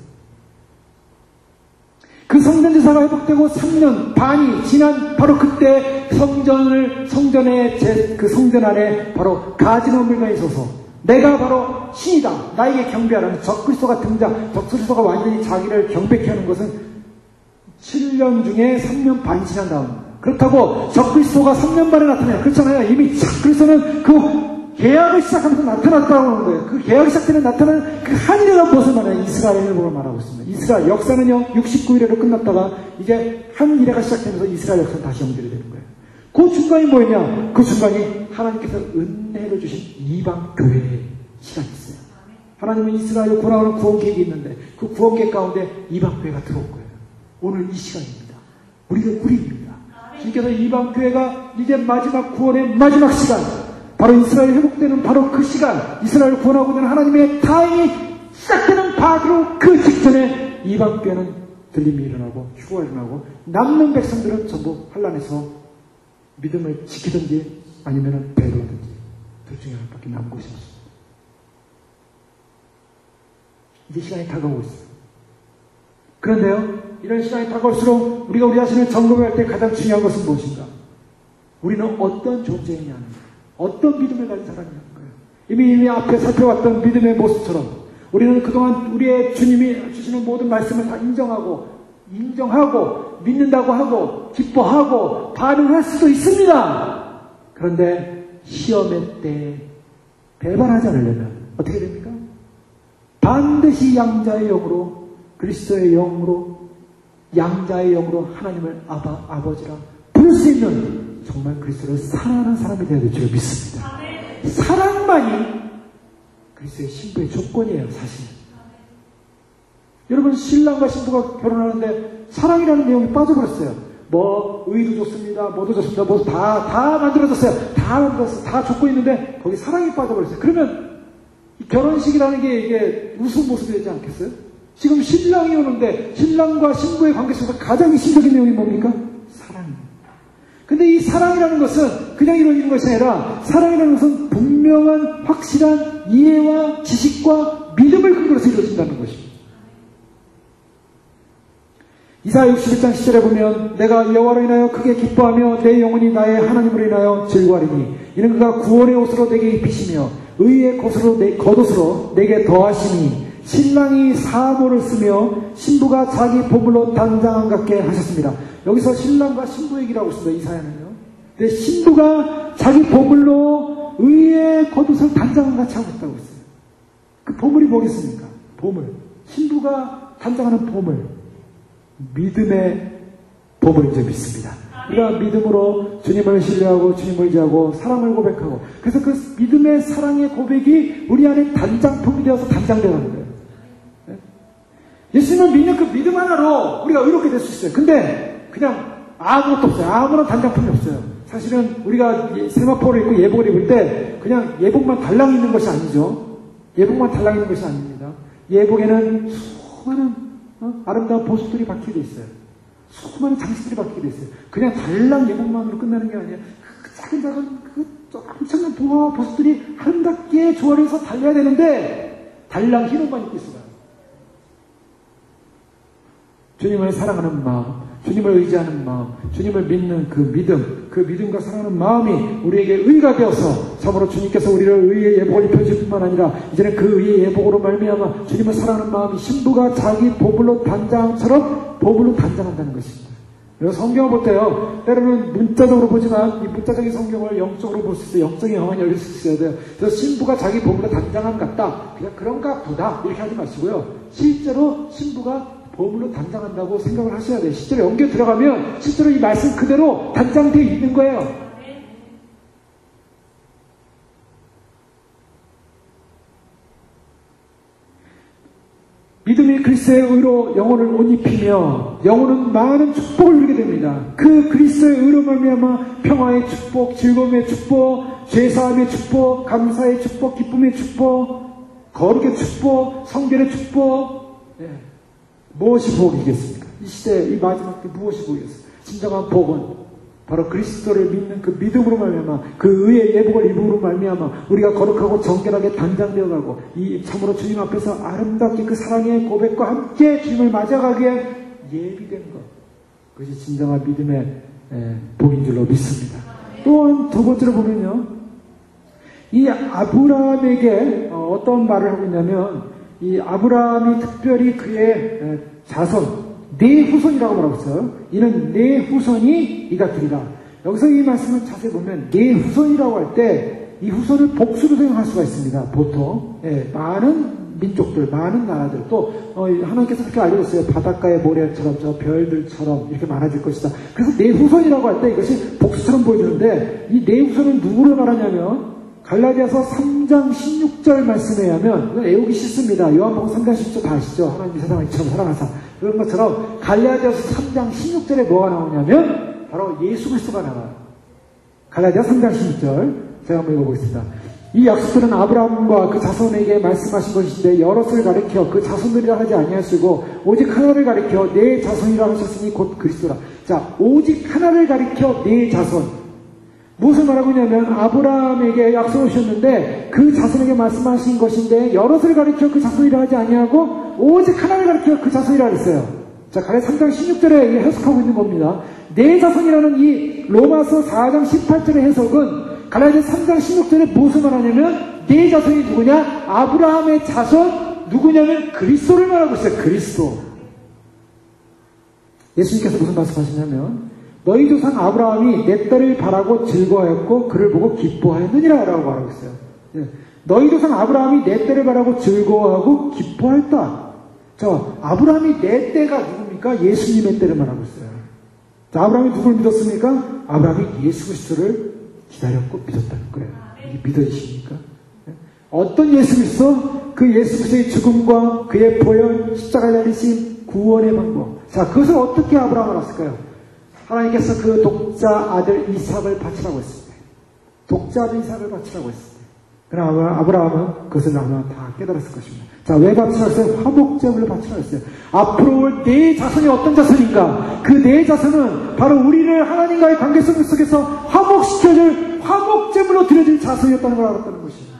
그 성전 제사가 회복되고 3년 반이 지난 바로 그때 성전의 그 성전 안에 바로 가지런물가 있어서 내가 바로 신이다, 나에게 경배하라는 적그리스도가 등장, 적그리스도가 완전히 자기를 경배케 하는 것은 7년 중에 3년 반이 지난 다음. 그렇다고 적그리스도가 3년 반에 나타나요. 그렇잖아요. 이미 적그리스도는 그 계약을 시작하면서 나타났다고 하는 거예요. 그 계약이 시작되면 나타나는 그 한일회가 무엇을 말해요? 이스라엘을 말하고 있습니다. 이스라엘 역사는요 69일회로 끝났다가 이제 한일회가 시작되면서 이스라엘 역사는 다시 연결이 되는 거예요. 그 중간이 뭐였냐? 그 중간이 하나님께서 은혜를 주신 이방 교회의 시간이 있어요. 하나님은 이스라엘을 구원하는 구원 계획이 있는데 그 구원 계획 가운데 이방 교회가 들어온 거예요. 오늘 이 시간입니다. 우리가 우리입니다. 주님께서 이방 교회가 이제 마지막 구원의 마지막 시간, 바로 이스라엘 회복되는 바로 그 시간, 이스라엘을 구원하고 있는 하나님의 타임이 시작되는 바로 그 직전에 이방 교회는 들림이 일어나고 휴거가 일어나고 남는 백성들은 전부 환란에서 믿음을 지키든지 아니면 배로하든지 둘 중에 하나밖에 남은 것이 없습니다. 이제 시간이 다가오고 있어요. 그런데요, 이런 시간이 다가올수록 우리가 우리 자신을 점검할 때 가장 중요한 것은 무엇인가? 우리는 어떤 존재이냐는 거예요. 어떤 믿음을 가진 사람이냐는 거예요. 이미 앞에 살펴왔던 믿음의 모습처럼 우리는 그동안 우리의 주님이 주시는 모든 말씀을 다 인정하고 믿는다고 하고 기뻐하고 반응할 수도 있습니다. 그런데 시험의 때 배반하지 않으려면 어떻게 됩니까? 반드시 양자의 영으로, 그리스도의 영으로, 양자의 영으로 하나님을 아버지라 부를 수 있는 정말 그리스도를 사랑하는 사람이 되어야 될 줄 믿습니다. 사랑만이 그리스도의 신부의 조건이에요, 사실. 여러분, 신랑과 신부가 결혼하는데 사랑이라는 내용이 빠져버렸어요. 뭐 의도 좋습니다, 뭐도 좋습니다, 뭐 다 만들어졌어요. 다 조건이 있는데 거기 사랑이 빠져버렸어요. 그러면 이 결혼식이라는 게 이게 무슨 모습이 되지 않겠어요? 지금 신랑이 오는데 신랑과 신부의 관계 속에서 가장 핵심적인 내용이 뭡니까? 사랑입니다. 근데 이 사랑이라는 것은 그냥 이루어지는 것이 아니라 사랑이라는 것은 분명한 확실한 이해와 지식과 믿음을 근거로 해서 이루어진다는 것입니다. 이사야 61장 10절에 보면 내가 여호와로 인하여 크게 기뻐하며 내 영혼이 나의 하나님으로 인하여 즐거워하리니 이는 그가 구원의 옷으로 내게 입히시며 의의 겉옷으로 내게 더하시니 신랑이 사모를 쓰며 신부가 자기 보물로 단장함 같게 하셨습니다. 여기서 신랑과 신부 얘기를 하고 있습니다. 이사야는요. 근데 신부가 자기 보물로 의의 겉옷을 단장함 같이 하고 있다고 했어요. 그 보물이 뭐겠습니까? 보물. 신부가 단장하는 보물. 믿음의 법을 이제 믿습니다. 우리가 믿음으로 주님을 신뢰하고 주님을 의지하고 사랑을 고백하고 그래서 그 믿음의 사랑의 고백이 우리 안에 단장품이 되어서 단장되는 거예요. 예수님을 믿는 그 믿음 하나로 우리가 의롭게 될 수 있어요. 근데 그냥 아무것도 없어요. 아무런 단장품이 없어요. 사실은 우리가 세마포를 입고 예복을 입을 때 그냥 예복만 달랑 있는 것이 아니죠. 예복만 달랑 있는 것이 아닙니다. 예복에는 수많은 아름다운 보석들이 박히게 돼 있어요. 수많은 장식들이 박히게 돼 있어요. 그냥 달랑 예복만으로 끝나는 게 아니에요. 그 작은 그 엄청난 보석들이 아름답게 조화해서 달려야 되는데 달랑 흰 옷만 입고 있어요. 주님을 사랑하는 마음, 주님을 의지하는 마음, 주님을 믿는 그 믿음과 사랑하는 마음이 우리에게 의가 되어서 참으로 주님께서 우리를 의의 예복을 입혀줄 뿐만 아니라 이제는 그 의의 예복으로 말미암아 주님을 사랑하는 마음이 신부가 자기 보물로 단장처럼 보물로 단장한다는 것입니다. 그래서 성경을 볼 때요, 때로는 문자적으로 보지만 이 문자적인 성경을 영적으로 볼 수 있어요. 영적인 영혼이 열릴 수 있어야 돼요. 그래서 신부가 자기 보물로 단장함 같다, 그냥 그런가 보다 이렇게 하지 마시고요. 실제로 신부가 보물로 단장한다고 생각을 하셔야 돼요. 실제로 연결 들어가면 실제로 이 말씀 그대로 단장되어 있는 거예요. 믿음이 그리스도의 의로 영혼을 옷 입히며 영혼은 많은 축복을 누리게 됩니다. 그 그리스도의 의로 말미암아 평화의 축복, 즐거움의 축복, 죄사함의 축복, 감사의 축복, 기쁨의 축복, 거룩의 축복, 성결의 축복. 무엇이 복이겠습니까? 이 시대, 이 마지막 때 무엇이 복이겠습니까? 진정한 복은 바로 그리스도를 믿는 그 믿음으로 말미암아, 그 의의 예복을 입음으로 말미암아 우리가 거룩하고 정결하게 단장되어가고 이 참으로 주님 앞에서 아름답게 그 사랑의 고백과 함께 주님을 맞아가기에 예비된 것, 그것이 진정한 믿음의 복인 줄로 믿습니다. 또한 두 번째로 보면요, 이 아브라함에게 어떤 말을 하고 있냐면, 이 아브라함이 특별히 그의 자손, 내 후손이라고 말하고 있어요. 이는 내 후손이 이가 되리라. 여기서 이 말씀을 자세히 보면 내 후손이라고 할 때 이 후손을 복수로 생각할 수가 있습니다. 보통 많은 민족들, 많은 나라들, 또 하나님께서 그렇게 알려줬어요. 바닷가의 모래처럼, 저 별들처럼 이렇게 많아질 것이다. 그래서 내 후손이라고 할 때 이것이 복수처럼 보여주는데, 이 내 후손은 누구를 말하냐면 갈라디아서 3장 16절 말씀에 하면, 이건 애우기 싫습니다. 요한복음 3장 16절 다 아시죠? 하나님이 세상을 이처럼 사랑하사. 그런 것처럼 갈라디아서 3장 16절에 뭐가 나오냐면 바로 예수 그리스도가 나와요. 갈라디아 3장 16절 제가 한번 읽어보겠습니다. 이 약속들은 아브라함과 그 자손에게 말씀하신 것인데 여럿을 가리켜 그 자손들이라 하지 아니하시고 오직 하나를 가리켜 내 자손이라 하셨으니 곧 그리스도라. 자, 오직 하나를 가리켜 내 자손. 무엇을 말하고 있냐면 아브라함에게 약속을 주셨는데 그 자손에게 말씀하신 것인데 여럿을 가리켜 그 자손이라 하지 아니하고 오직 하나를 가리켜 그 자손이라 했어요. 자, 갈라디아 3장 16절에 해석하고 있는 겁니다. 내 자손이라는 이 로마서 4장 18절의 해석은 갈라디아 3장 16절에 무엇을 말하냐면 내 자손이 누구냐? 아브라함의 자손 누구냐면 그리스도를 말하고 있어요. 그리스도. 예수님께서 무슨 말씀하시냐면 너희 조상 아브라함이 내 딸을 바라고 즐거워했고 그를 보고 기뻐하였느니라 라고 말하고 있어요. 너희 조상 아브라함이 내 딸을 바라고 즐거워하고 기뻐했다. 자, 아브라함이 내 때가 누굽니까? 예수님의 때를 말하고 있어요. 자, 아브라함이 누구를 믿었습니까? 아브라함이 예수 그리스도를 기다렸고 믿었다는 거예요. 이게 믿어지십니까? 어떤 예수 그리스도? 그 예수 그리스도의 죽음과 그의 보혈, 십자가에 달리신 구원의 방법. 자, 그것을 어떻게 아브라함을 알았을까요? 하나님께서 그 독자 아들 이삭을 바치라고 했을 때, 독자 아들 이삭을 바치라고 했을 때, 그러나 아브라함은 그것을 아마 다 깨달았을 것입니다. 자, 왜 바치라고 했어요? 화목제물을 바치라고 했어요. 앞으로 올 내 자손이 어떤 자손인가? 그 내 자손은 바로 우리를 하나님과의 관계성 속에서 화목시켜줄 화목제물로 드려질 자손이었다는 걸 알았다는 것입니다.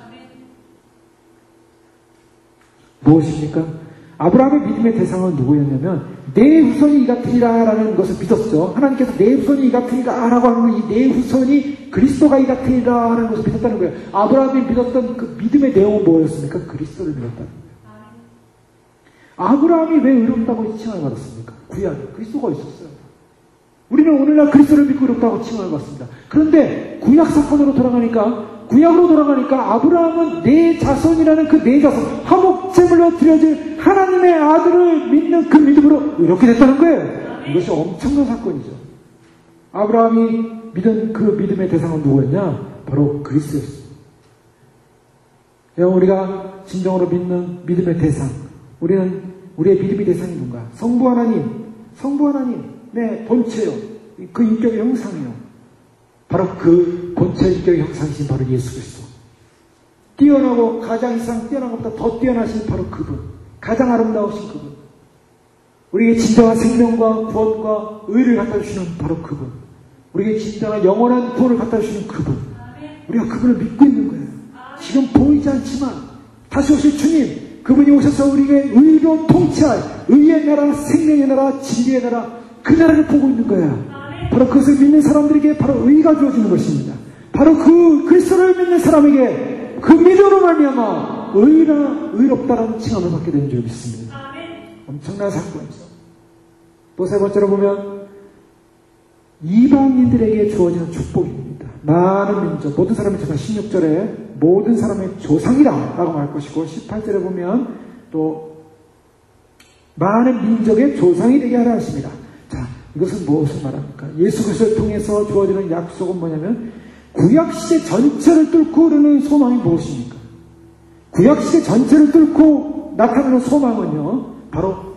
무엇입니까? 아브라함의 믿음의 대상은 누구였냐면 내 후손이 이 같으리라 라는 것을 믿었죠. 하나님께서 내 후손이 이 같으리라 라고 하는 건 이 내 후손이 그리스도가 이 같으리라 라는 것을 믿었다는 거예요. 아브라함이 믿었던 그 믿음의 내용은 뭐였습니까? 그리스도를 믿었다는 거예요. 아브라함이 왜 의롭다고 칭함을 받았습니까? 구약에 그리스도가 있었어요. 우리는 오늘날 그리스도를 믿고 의롭다고 칭함을 받습니다. 그런데 구약 사건으로 돌아가니까 구약으로 돌아가니까 아브라함은 내 자손이라는 그 내 자손, 화목제물로 드려질 하나님의 아들을 믿는 그 믿음으로 이렇게 됐다는 거예요. 이것이 엄청난 사건이죠. 아브라함이 믿은 그 믿음의 대상은 누구였냐? 바로 그리스도였어요. 여러분, 우리가 진정으로 믿는 믿음의 대상, 우리는 우리의 믿음의 대상이 누군가? 성부 하나님의 본체요. 그 인격의 형상이요. 바로 그 본체 인격의 형상이신 바로 예수 그리스도. 뛰어나고 가장 이상 뛰어난 것보다 더 뛰어나신 바로 그분. 가장 아름다우신 그분. 우리에게 진정한 생명과 구원과 의를 갖다 주시는 바로 그분. 우리에게 진정한 영원한 구원을 갖다 주시는 그분. 우리가 그분을 믿고 있는 거예요. 지금 보이지 않지만 다시 오실 주님, 그분이 오셔서 우리에게 의로운 통치할 의의 나라, 생명의 나라, 진리의 나라, 그 나라를 보고 있는 거예요. 바로 그것을 믿는 사람들에게 바로 의가 주어지는 것입니다. 바로 그 그리스도를 믿는 사람에게 그 믿음으로 말미암아 의롭다라는 칭함을 받게 되는 줄 믿습니다. 엄청난 사건이죠. 또 세 번째로 보면 이방인들에게 주어지는 축복입니다. 많은 민족, 모든 사람의 조상, 16절에 모든 사람의 조상이라 라고 말할 것이고 18절에 보면 또 많은 민족의 조상이 되게 하라 하십니다. 자, 이것은 무엇을 말합니까? 예수 그리스도를 통해서 주어지는 약속은 뭐냐면 구약시대 전체를 뚫고 흐르는 소망이 무엇입니까? 구약시대 전체를 뚫고 나타나는 소망은요, 바로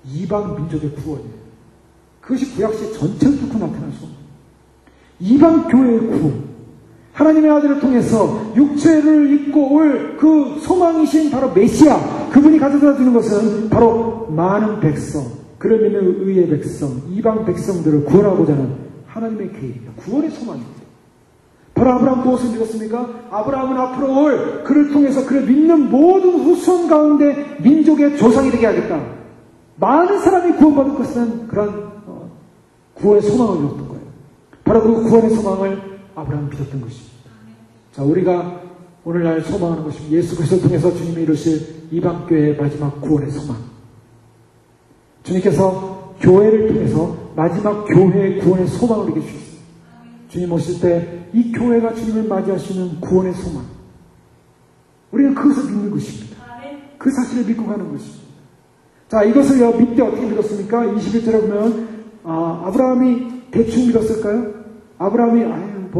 이방 민족의 구원이에요. 그것이 구약시대 전체를 뚫고 나타난 소망. 이방 교회의 구원. 하나님의 아들을 통해서 육체를 입고 올 그 소망이신 바로 메시아, 그분이 가져다 주는 것은 바로 많은 백성, 그를 믿는 의의 백성, 이방 백성들을 구원하고자 하는 하나님의 계획입니다. 구원의 소망입니다. 바로 아브라함 무엇을 믿었습니까? 아브라함은 앞으로 올 그를 통해서 그를 믿는 모든 후손 가운데 민족의 조상이 되게 하겠다. 많은 사람이 구원받을 것은 그런 구원의 소망을 믿었던 거예요. 바로 그 구원의 소망을 아브라함이 믿었던 것입니다. 자, 우리가 오늘날 소망하는 것입니다. 예수 그리스도를 통해서 주님이 이루실 이방교회의 마지막 구원의 소망. 주님께서 교회를 통해서 마지막 교회의 구원의 소망을 이루게 주셨습니다. 주님 오실 때 이 교회가 주님을 맞이하시는 구원의 소망. 우리는 그것을 믿는 것입니다. 그 사실을 믿고 가는 것입니다. 자, 이것을 믿되 어떻게 믿었습니까? 21절에 보면 아브라함이 대충 믿었을까요? 아브라함이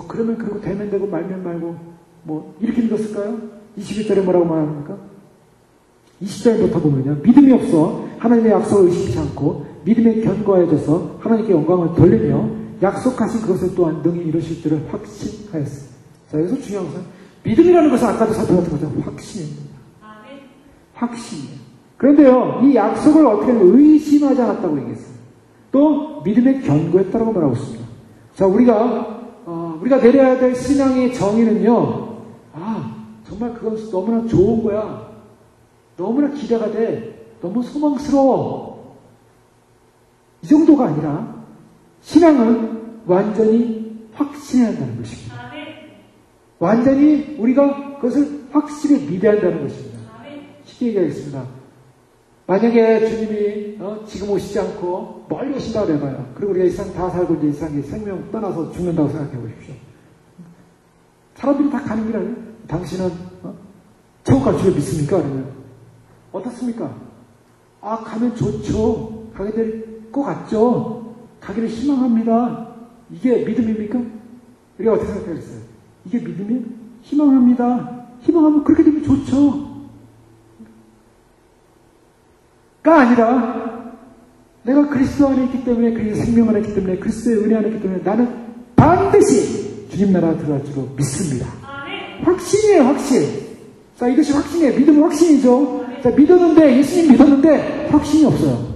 그러면 그러고 되면 되고 말면 말고 이렇게 믿었을까요? 21절에 뭐라고 말합니까? 20절부터 보면요. 믿음이 없어 하나님의 약속을 의식하지 않고 믿음에 견고해져서 하나님께 영광을 돌리며 약속하신 그것을 또한 능히 이루실 줄을 확신하였습니다. 자, 여기서 중요한 것은 믿음이라는 것은 아까도 살펴봤던 것처럼 확신입니다. 확신이에요. 그런데요, 이 약속을 어떻게 의심하지 않았다고 얘기했어요. 또 믿음에 견고했다고 말하고 있습니다. 자, 우리가 내려야 될 신앙의 정의는요, 정말 그건 너무나 좋은 거야. 너무나 기대가 돼. 너무 소망스러워. 이 정도가 아니라 신앙은 완전히 확신해야 한다는 것입니다. 완전히 우리가 그것을 확실히 믿어야 한다는 것입니다. 쉽게 얘기하겠습니다. 만약에 주님이 지금 오시지 않고 멀리 오신다고 해봐요. 그리고 우리가 이 세상 다 살고 이제 이 세상에 생명 떠나서 죽는다고 생각해 보십시오. 사람들이 다 가는 길 아니에요? 당신은 천국 갈 줄 믿습니까? 그러면 어떻습니까? 가면 좋죠. 가게 될 것 같죠. 가기를 희망합니다. 이게 믿음입니까? 우리가 어떻게 생각하겠어요? 이게 믿음이에요? 희망합니다. 희망하면 그렇게 되면 좋죠. 가 아니라 내가 그리스도 안에 있기 때문에, 그리스도의 생명 안에 있기 때문에, 그리스도의 은혜 안에 있기 때문에 나는 반드시 주님 나라 들어갈 줄로 믿습니다. 확신이에요, 확신. 자, 이것이 확신이에요. 믿음은 확신이죠. 자, 믿었는데, 예수님 믿었는데 확신이 없어요.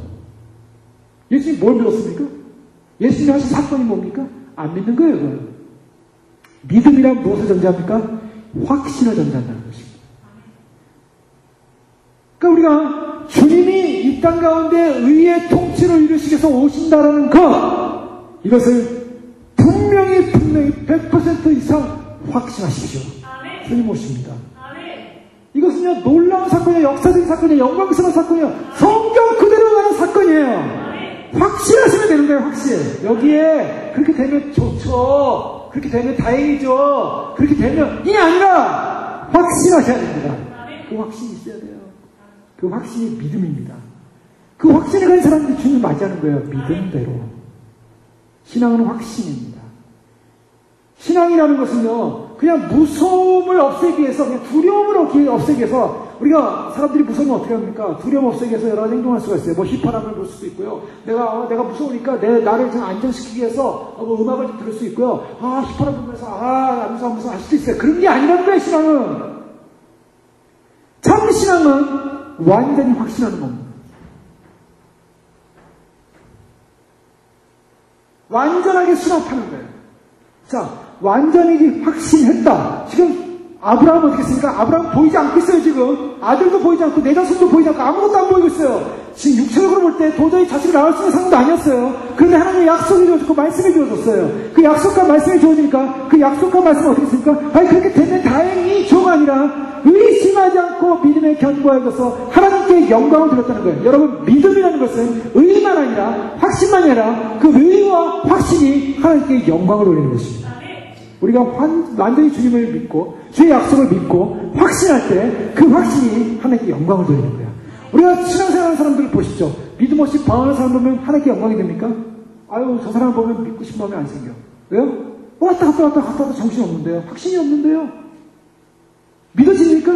예수님 뭘 믿었습니까? 예수님이 하신 사건이 뭡니까? 안 믿는 거예요, 그건. 믿음이란 무엇을 전제합니까? 확신을 전제한다는 것입니다. 그러니까 우리가 주님이 이 땅 가운데 의의 통치를 이루시기 위해서 오신다라는 것, 이것을 분명히 100% 이상 확신하십시오. 주님 오십니다. 이것은요, 놀라운 사건이에요. 역사적인 사건이에요. 영광스러운 사건이에요. 성경 그대로 가는 사건이에요. 확신하시면 되는 거예요, 확신. 여기에 그렇게 되면 좋죠. 그렇게 되면 다행이죠. 그렇게 되면이 아니라 확신하셔야 됩니다. 그 확신이 있어야 돼요. 그 확신이 믿음입니다. 그 확신을 가진 사람들이 주님을 맞이하는 거예요. 믿음대로. 신앙은 확신입니다. 신앙이라는 것은요, 그냥 무서움을 없애기 위해서, 그냥 두려움을 없애기 위해서, 우리가 사람들이 무서우면 어떻게 합니까? 두려움 없애기 위해서 여러 가지 행동할 수가 있어요. 휘파람을 불 수도 있고요. 내가 무서우니까 나를 좀 안정시키기 위해서 음악을 좀 들을 수 있고요. 휘파람 불면서 무서워 할 수도 있어요. 그런 게 아니라는 거예요, 신앙은. 참 신앙은 완전히 확신하는 겁니다. 완전하게 수납하는 거예요. 자, 완전히 확신했다. 지금 아브라함은 어떻게 했습니까? 아브라함 보이지 않고 있어요, 지금. 아들도 보이지 않고, 내 자손도 보이지 않고, 아무것도 안 보이고 있어요. 지금 육체적으로 볼 때 도저히 자식을 낳을 수 있는 상황도 아니었어요. 그런데 하나님의 약속이 주어졌고, 말씀이 주어졌어요. 그 약속과 말씀이 주어지니까, 그 약속과 말씀은 어떻게 했습니까? 그렇게 되면 다행이죠가 아니라, 의심하지 않고 믿음에 견고해져서 하나님께 영광을 드렸다는 거예요. 여러분, 믿음이라는 것은 의만 아니라, 확신만이 아니라, 그 의와 확신이 하나님께 영광을 올리는 것입니다. 우리가 완전히 주님을 믿고 주의 약속을 믿고 확신할 때 그 확신이 하나님께 영광을 돌리는 거야. 우리가 신앙생활하는 사람들을 보십시오. 믿음 없이 방황하는 사람 보면 하나님께 영광이 됩니까? 저 사람 보면 믿고 싶은 마음이 안 생겨. 왜요? 왔다 갔다 정신이 없는데요. 확신이 없는데요. 믿어집니까?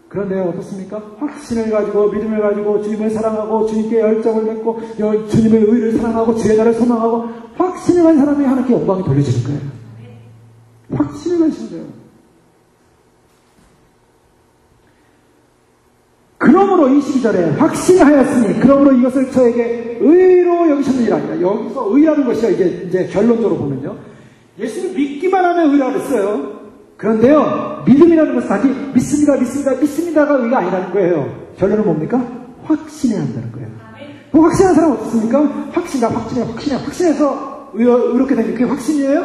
그런데 어떻습니까? 확신을 가지고 믿음을 가지고 주님을 사랑하고 주님께 열정을 맺고 주님의 의를 사랑하고 주의 나라를 소망하고 확신을 가진 사람이 하나님께 영광이 돌려지는 거예요. 확신을 가지신 거예요. 그러므로 22절에 확신하였으니 그러므로 이것을 저에게 의로 여기셨느니라. 여기서 의라는 것이요 이제 결론적으로 보면요, 예수를 믿기만 하면 의라고 했어요. 그런데요, 믿음이라는 것은 단지 믿습니다가 의가 아니라는 거예요. 결론은 뭡니까? 확신해야 한다는 거예요. 그 확신한 사람 어떻습니까? 확신해서 의롭게 되는 게 그게 확신이에요?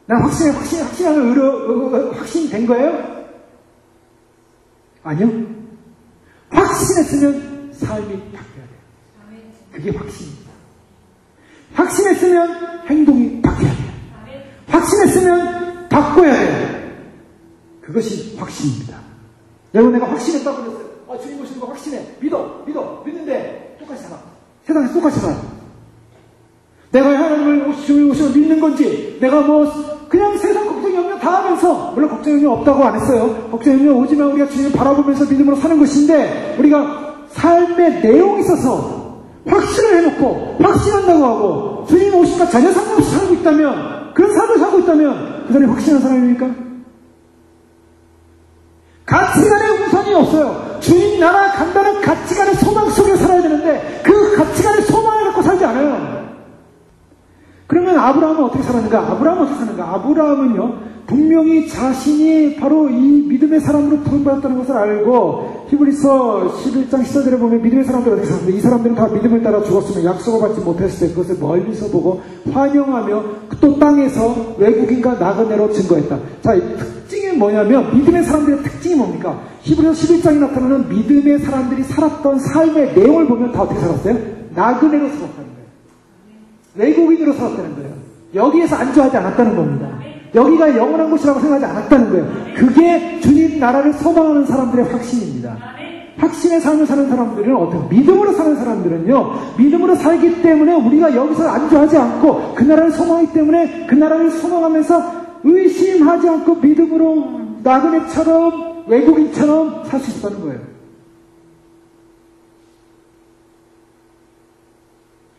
난 확신하면 확신이 된 거예요? 아니요. 확신했으면 삶이 바뀌어야 돼요. 그게 확신입니다. 확신했으면 행동이 바뀌어야 돼요. 확신했으면 바꿔야 돼요. 그것이 확신입니다. 여러분, 내가 확신했다고 그랬어요. 주님 오시는 거 확신해. 믿는데 똑같이 살아. 세상에서 똑같이 살아. 내가 하나님을 주님 오시면 믿는 건지, 내가 그냥 세상 걱정이 없면 다 하면서, 물론 걱정이 없다고 안 했어요. 걱정이 오지만 우리가 주님을 바라보면서 믿음으로 사는 것인데, 우리가 삶의 내용에 있어서 확신을 해놓고, 확신한다고 하고, 주님 오시니까 전혀 상관없이 살고 있다면, 그런 삶을 살고 있다면, 그 사람이 확신한 사람입니까? 가치관의 우선이 없어요. 주님 나라 간다는 가치관의 소망 속에 살아야 되는데, 그 가치관의 소망을 갖고 살지 않아요. 그러면 아브라함은 어떻게 살았는가? 아브라함은요, 분명히 자신이 바로 이 믿음의 사람으로 부름받았다는 것을 알고, 히브리서 11장 14절에 보면 믿음의 사람들 어떻게 살았는데, 이 사람들은 다 믿음을 따라 죽었으면 약속을 받지 못했을 때 그것을 멀리서 보고 환영하며 또 땅에서 외국인과 나그네로 증거했다. 자, 이 특징이 뭐냐면, 믿음의 사람들의 특징이 뭡니까? 히브리서 11장에 나타나는 믿음의 사람들이 살았던 삶의 내용을 보면 다 어떻게 살았어요? 나그네로 살았다는 거예요. 외국인으로 살았다는 거예요. 여기에서 안주하지 않았다는 겁니다. 여기가 영원한 곳이라고 생각하지 않았다는 거예요. 그게 주님 나라를 소망하는 사람들의 확신입니다. 확신의 삶을 사는 사람들은 어떻게, 믿음으로 사는 사람들은요, 믿음으로 살기 때문에 우리가 여기서 안주하지 않고 그 나라를 소망하기 때문에 그 나라를 소망하면서 의심하지 않고 믿음으로 나그네처럼 외국인처럼 살 수 있다는 거예요.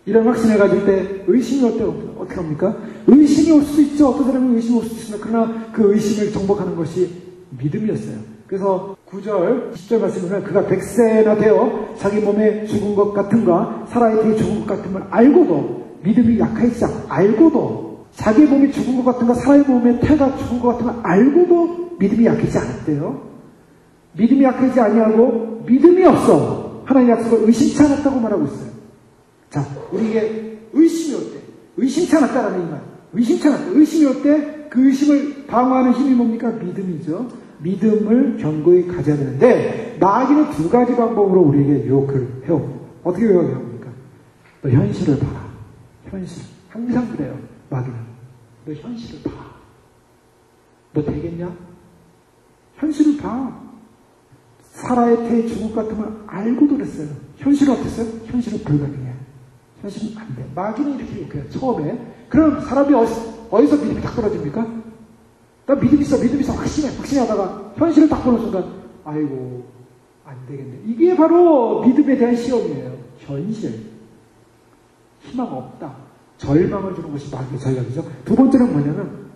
이런 확신을 가질 때 의심이 올 때 어떻게 합니까? 의심이 올 수 있죠. 어떤 사람은 의심이 올 수 있습니다. 그러나 그 의심을 정복하는 것이 믿음이었어요. 그래서 9절, 10절 말씀은 그가 100세나 되어 자기 몸에 죽은 것 같은가 살아있게 죽은 것 같음을 알고도, 믿음이 약해지지 않고 알고도, 자기 몸이 죽은 것 같은가 살아있는 몸에 태가 죽은 것 같은가 알고도 믿음이 약해지지 않았대요. 믿음이 약해지지 아니하고 믿음이 없어 하나님의 약속을 의심치 않았다고 말하고 있어요. 자, 우리에게 의심이 올 때, 의심치 않았다라는 이 말, 의심이 올 때 그 의심을 방어하는 힘이 뭡니까? 믿음이죠. 믿음을 견고히 가져야 되는데, 마귀는 두 가지 방법으로 우리에게 유혹을 해옵니다. 어떻게 유혹을 해옵니까? 너 현실을 봐라. 현실. 항상 그래요. 마귀는. 너 현실을 봐. 너 되겠냐? 현실을 봐. 사라의 태의 죽음 같으면 알고도 그랬어요. 현실은 어땠어요? 현실은 불가능해. 현실은 안 돼. 마귀는 이렇게 욕해요. 처음에. 그럼 사람이 어디서 믿음이 딱 떨어집니까? 나 믿음 있어, 확신해 하다가 현실을 딱 보는 순간, 아이고, 안 되겠네. 이게 바로 믿음에 대한 시험이에요. 현실. 희망 없다. 절망을 주는 것이 마귀의 전략이죠. 두 번째는 뭐냐면,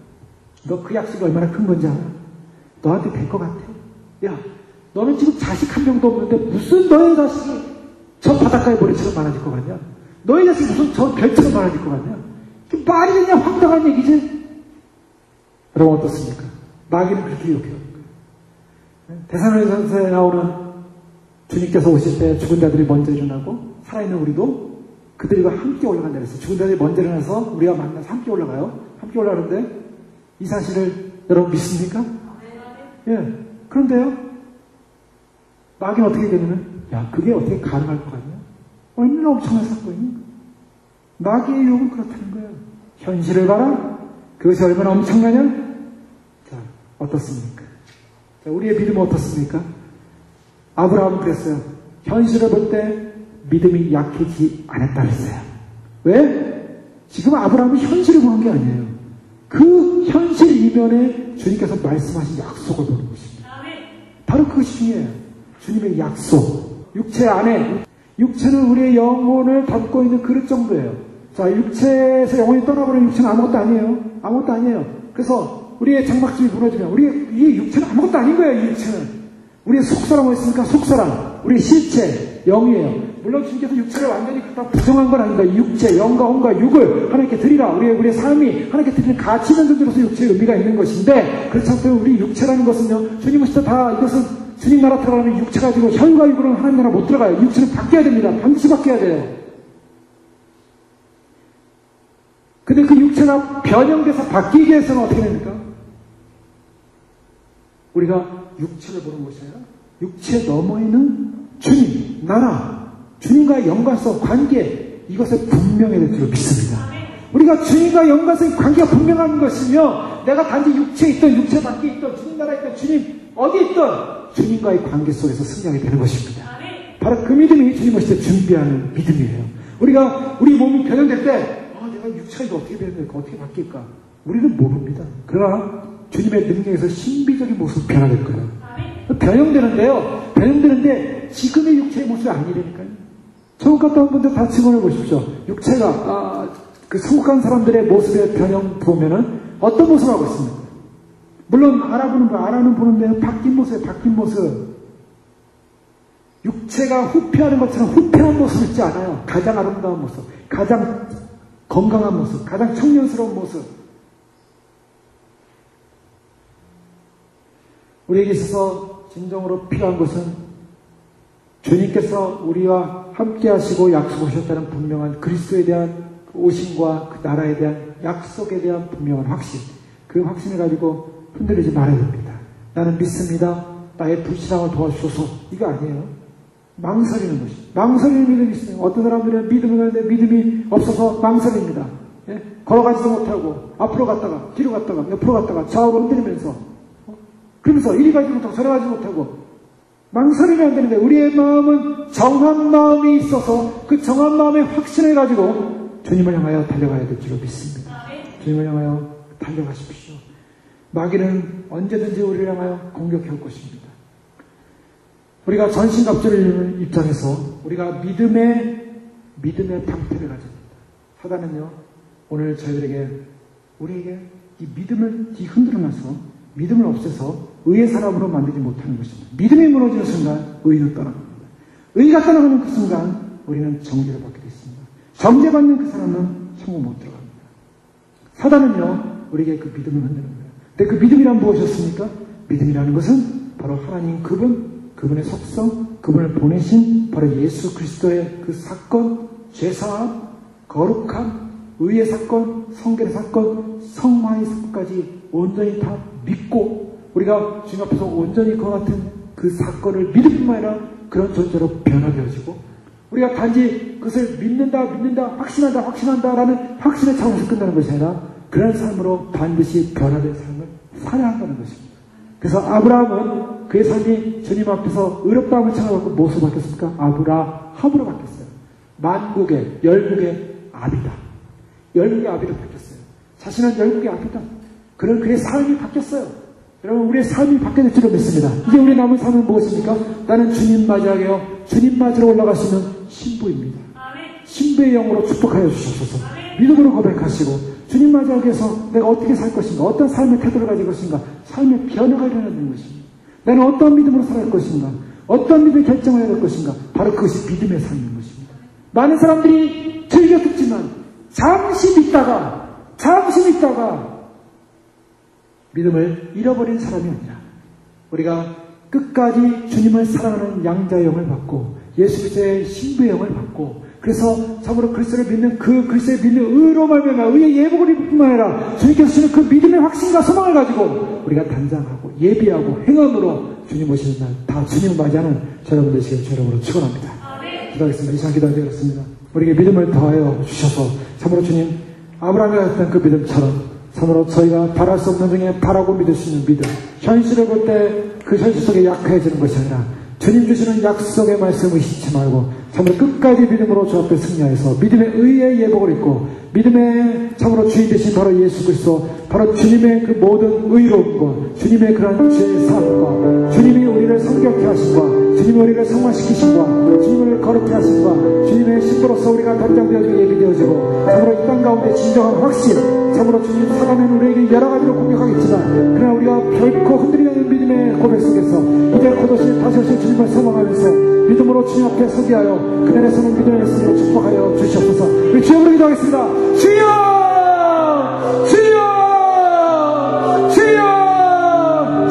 너 그 약속이 얼마나 큰 건지 알아? 너한테 될 것 같아. 야, 너는 지금 자식 한 명도 없는데 무슨 너의 자식이 저 바닷가에 모래처럼 많아질 것 같냐? 너희 자식이 무슨 저 별처럼 많아질 것 같냐? 말이 되냐? 황당한 얘기지? 여러분 어떻습니까? 마귀는 그렇게 욕해요. 데살로니가서에 나오는 주님께서 오실 때 죽은 자들이 먼저 일어나고 살아있는 우리도 그들과 함께 올라간다 그랬어요. 죽은 자들이 먼저 일어나서 우리가 만나서 함께 올라가요. 함께 올라가는데 이 사실을 여러분 믿습니까? 예. 그런데요, 마귀는 어떻게 되냐면, 야, 그게 어떻게 가능할 것 같냐? 얼마나 엄청난 사건이니? 마귀의 유혹은 그렇다는 거예요. 현실을 봐라. 그것이 얼마나 엄청나냐? 자, 어떻습니까? 자, 우리의 믿음은 어떻습니까? 아브라함은 그랬어요. 현실을 볼 때 믿음이 약해지지 않았다 그랬어요. 왜? 지금 아브라함이 현실을 보는 게 아니에요. 그 현실 이면에 주님께서 말씀하신 약속을 보는 것입니다. 바로 그것이 중요해요. 주님의 약속. 육체 안에, 육체는 우리의 영혼을 담고 있는 그릇 정도예요. 자, 육체에서 영혼이 떠나버리면 육체는 아무것도 아니에요. 아무것도 아니에요. 그래서 우리의 장막집이 무너지면 이 육체는 아무것도 아닌 거예요. 이 육체는. 우리의 속사람 어디 있습니까? 속사람. 우리의 실체, 영이에요. 물론 주님께서 육체를 완전히 다 부정한 건 아닙니다. 육체, 영과 혼과 육을 하나님께 드리라. 우리의 삶이 하나님께 드리는 가치 있는 존재로서 육체의 의미가 있는 것인데, 그렇지 않다면 우리 육체라는 것은요, 주님 오실 때 다 이것은 주님 나라 들어가면 육체 가지고 혈과 육으로는 하나님 나라 못 들어가요. 육체는 바뀌어야 됩니다. 반드시 바뀌어야 돼요. 근데 그 육체가 변형돼서 바뀌기 위해서는 어떻게 됩니까? 우리가 육체를 보는 것이 아니라 육체 너머에는 주님, 나라, 주님과의 연관성, 관계, 이것을 분명해야 될 줄 믿습니다. 우리가 주님과 연관성의 관계가 분명한 것이며, 내가 단지 육체에 있던, 육체 밖에 있던, 주님 나라에 있던, 주님 어디에 있던 주님과의 관계 속에서 승리하게 되는 것입니다. 바로 그 믿음이 주님 오실 때 준비하는 믿음이에요. 우리 몸이 변형될 때 내가 육체가 이거 어떻게 변할까? 어떻게 바뀔까? 우리는 모릅니다. 그러나 주님의 능력에서 신비적인 모습으로 변화될 거예요. 변형되는데요. 변형되는데 지금의 육체의 모습이 아니라니까요. 천국 갔다 온 분들 다 증언해 보십시오. 육체가 그 천국 간 사람들의 모습의 변형 보면은 어떤 모습을 하고 있습니까? 물론 알아는 보는데 바뀐 모습. 육체가 후퇴하는 것처럼 후퇴한 모습을 있지 않아요. 가장 아름다운 모습, 가장 건강한 모습, 가장 청년스러운 모습. 우리에게 있어서 진정으로 필요한 것은 주님께서 우리와 함께 하시고 약속하셨다는 분명한 그리스도에 대한 오심과 그 나라에 대한 약속에 대한 분명한 확신. 그 확신을 가지고 흔들리지 말아야 됩니다. 나는 믿습니다. 나의 불신앙을 도와주소서. 이거 아니에요. 망설이는 것이. 망설이는 믿음이 있어요. 어떤 사람들은 믿음을 가는데 믿음이 없어서 망설입니다. 예? 걸어가지도 못하고 앞으로 갔다가 뒤로 갔다가 옆으로 갔다가 좌우로 흔들리면서 그러면서 이리 가지 못하고 저리 가지 못하고 망설이면 안 되는데, 우리의 마음은 정한 마음이 있어서 그 정한 마음의 확신을 가지고 주님을 향하여 달려가야 될 줄로 믿습니다. 주님을 향하여 달려가십시오. 마귀는 언제든지 우리를 향하여 공격해 올 것입니다. 우리가 전신갑주를 입장해서 우리가 믿음의 방패를 가집니다. 사단은요, 오늘 우리에게 이 믿음을 흔들어놔서 믿음을 없애서 의의 사람으로 만들지 못하는 것입니다. 믿음이 무너지는 순간 의는 떠납니다. 의가 떠나가는 그 순간 우리는 정죄를 받게 됐습니다. 정죄받는 그 사람은 천국 못 들어갑니다. 사단은요, 우리에게 그 믿음을 흔드는 거예요. 근데 그 믿음이란 무엇이었습니까? 믿음이라는 것은 바로 하나님 그분의 속성, 그분을 보내신 바로 예수 그리스도의 그 사건, 죄사함, 거룩함, 의의 사건, 성결의 사건, 성화의 사건까지 온전히 다 믿고, 우리가 주님 앞에서 온전히 그와 같은 그 사건을 믿을 뿐만 아니라 그런 존재로 변화되어지고, 우리가 단지 그것을 믿는다, 확신한다라는 확신의 차원에서 끝나는 것이 아니라 그런 삶으로 반드시 변화된 삶을 살아야 한다는 것입니다. 그래서 아브라함은 그의 삶이 주님 앞에서 의롭다함을 청하고 무엇으로 바뀌었습니까? 아브라함으로 바뀌었어요. 만국의, 열국의 아비다. 열국의 아비로 바뀌었어요. 자신은 열국의 아비다. 그런 그의 삶이 바뀌었어요. 여러분, 우리의 삶이 바뀌어질 줄로 믿습니다. 이제 우리 남은 삶은 무엇입니까? 나는 주님 맞이하게 하여 주님 맞으러 올라갈 수 있는 신부입니다. 신부의 영으로 축복하여 주셔서 믿음으로 고백하시고 주님 맞이하기 위해서 내가 어떻게 살 것인가, 어떤 삶의 태도를 가질 것인가, 삶의 변화가 일어나는 것입니다. 나는 어떤 믿음으로 살아갈 것인가, 어떤 믿음의 결정을 해야 될 것인가, 바로 그것이 믿음의 삶인 것입니다. 많은 사람들이 즐겨 듣지만 잠시 믿다가 믿음을 잃어버린 사람이 아니라, 우리가 끝까지 주님을 사랑하는 양자의 영을 받고 예수 그리스도의 신부의 영을 받고, 그래서 참으로 그리스도를 믿는 그 그리스도를 믿는 의로 말미암아 의의 예복을 입을 뿐만 아니라 주님께서 주시는 그 믿음의 확신과 소망을 가지고 우리가 단장하고 예비하고 행함으로 주님 오시는 날 다 주님을 맞이하는 여러분 되시길 주님으로 축원합니다. 기도하겠습니다. 이 시간 기도하겠습니다. 우리에게 믿음을 더하여 주셔서 참으로 주님 아브라함이 가졌던 그 믿음처럼 참으로 저희가 바랄 수 없는 중에 바라고 믿을 수 있는 믿음, 현실을 볼 때 그 현실 속에 약해지는 것이 아니라 주님 주시는 약속의 말씀을 잊지 말고 참으로 끝까지 믿음으로 주 앞에 승리하여서 믿음의 의의 예복을 입고 믿음의 참으로 주인 되신 바로 예수 그리스도, 바로 주님의 그 모든 의로움과 주님의 그런 죄의 사함과 주님이 우리를 성결케 하심과 주님이 우리를 성화시키심과 주님이 우리를 거룩케 하심과 주님의 신부로서 우리가 단장되어지고 예비되어지고 참으로 이 땅 가운데 진정한 확신, 참으로 주님 사람은 우리에게 여러 가지로 공격하겠지만 그러나 우리가 결코 흔들리지 않는 믿음의 고백 속에서 이제 곧 다시 오실 주님을 소망하면서 믿음으로 주님 앞에 서기하여 그날의 손을 믿음의 손으로 축복하여 주시옵소서. 우리 주여 기도하겠습니다. 주여! 주여! 주여!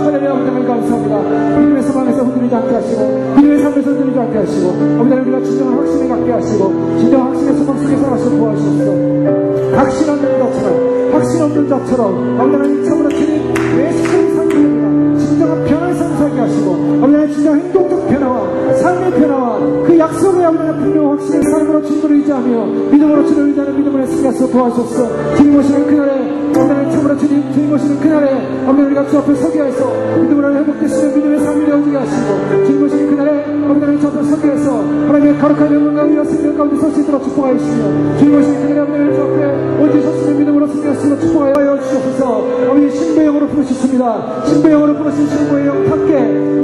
하나님 아버지 감사합니다. 믿음의 소망에서 흔들리지 않게 하시고 믿음의 삶에서 흔들리지 않게 하시고 아버지 우리가 진정한 확신을 갖게 하시고 진정한 확신의 소망 속에 살아가시고 도와주시옵소서. 확신 없는 자처럼 확신 없는 자처럼 아버지 하나님 참으로 주님 외식을 살게 됩니다. 진정한 변화를 살게 하시고 아버지 하나님 진정한 행동적 변화와 삶의 변화와 그 약속의 아버지 하나님 분명 확신을 삶으로 주님을 의지하며 믿음으로 주님을 의지하는 믿음을 승리하셔서 도와주셨어. 주님 오시는 그날에 아버지 하나님 참으로 주님 오시는 그날에 아버지 하나님 우리가 주 앞에 서게 하여서 믿음으로 회복되시는 믿음의 삶이 되어지게 하시고 주님 오시는 그날에 아버지 하나님 주 앞에 서게 해서 하나님의 거룩한 영광과 위와 승리 가운데 설 수 있도록 축복하시며 주님 오시는 그날에 아버지 하나님 주 앞에 오직 서시는 믿음으로 승리하시도록 축복하여 주시옵소서. 아버지 신부의 영으로 부르셨습니다. 신부의 영으로 부르신 신부의 영 닫게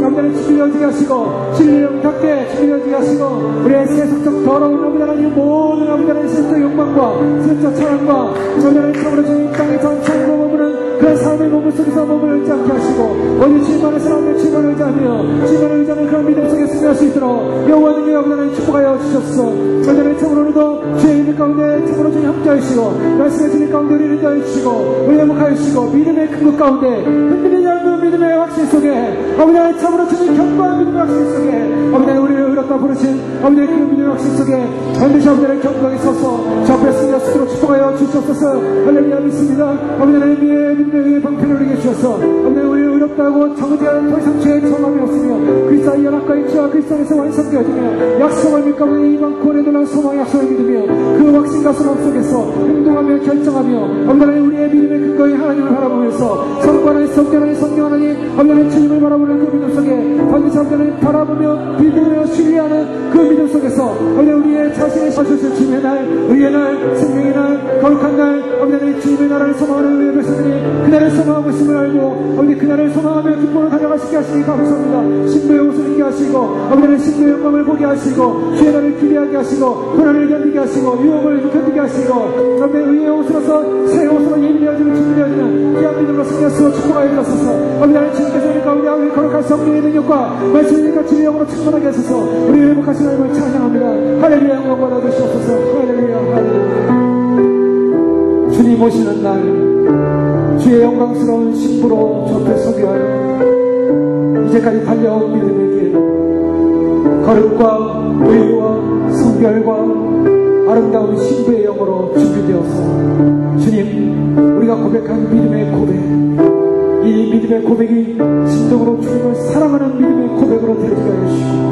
아버지 하나님 준비되어지게 하시고 진리의 영 닫게 준비되어지게 하시고 우리의 세속적 더러운 아버지 하나님 모든 아버지 하나님 세속적 영광과 세속적 찬양과 아버지 하나님 참으로 주님 땅의 전창으로 머무는 그런 삶의 몸을 속에서 몸을 의지 않게 하시고 오직 주님만의 사람들 주님만을 의지하며 주님만을 의지하는 그런 믿음 속에 승리할 수 있도록 영원히 아버지 하나님 축복하여 주셨소. 아버지 하나님 참으로 오늘도 주의 믿음 가운데 참으로 주님 함께 하시고 말씀의 주님 가운데 우리를 인도하여 주시고 우리 회복하여 주시고 믿음의 큰 것 가운데 흔들리지 않는 믿음의 확신 속에 아버지 하나님 참으로 주님 견고한 믿음의 확신 속에 아버지 하나님 우리를 의롭다 부르신 아버지 하나님 그 믿음의 확신 속에 반드시 아버지 하나님 견고하게 서서 저 앞에 승리할 수 있도록 축복하여 주시옵소서. 할렐루야 믿습니다. 아버지 하나님의 믿음의 의의 방편을 우리에게 주셔서 아버지 하나님 우리를 의롭다고 정죄하는 더 이상 죄의 정함이 없으며 그리스도의 연합과 일치와 그리스도 안에서 완성되어지며 약속을 믿고 이방 구원에 놀란 소망의 약속을 믿으며 그 확신과 소망 속에서 행동하며 결정하며 아버지 하나님 우리의 믿음의 근거인 하나님을 바라보면서 성과 하나님 성경 하나님 성령 하나님 아버지 하나님 주님을 바라보는 그 믿음 속에 반드시 아버지 하나님 바라보며 믿으며 신뢰하는 그 믿음 속에서 아버지 우리의 자신의 주실 주님의 날 의의 날 생명의 날 거룩한 날 아버지 하나님 주님의 나라를 소망하는 의의 백성들이 그날을 소망하고 있음을 알고 아버지 그날을 소망하며 기쁨으로 달려가시게 하시니 감사합니다. 신부의 옷을 입게 하시고 아버지 하나님 신부의 영광을 보게 하시고 주의 날을 기대하게 하시고 고난을 견디게 하시고 유혹을 견디게 하시고 아버지 의의 옷으로서 새 옷으로 예비되어지는 준비되어지는 귀한 믿음으로 승리하시고 축복하여 주옵소서. 아버지 하나님 주님께서 우리 가운데 우리 거룩한 성령의 능력과 말씀이니까 주의 영으로 충만하게 하소서. 우리 회복하신 하나님을 찬양합니다. 할렐루야 영광 받아주시옵소서. 할렐루야 할렐루야. 주님 오시는 날 주의 영광스러운 신부로 주 앞에 서게 하여 이제까지 달려온 믿음의 길 거룩과 의와 성결과 아름다운 신부의 영으로 준비되어서 주님 우리가 고백한 믿음의 고백 이 믿음의 고백이 진정으로 주님을 사랑하는 믿음의 고백으로 되어지게 하여 주시고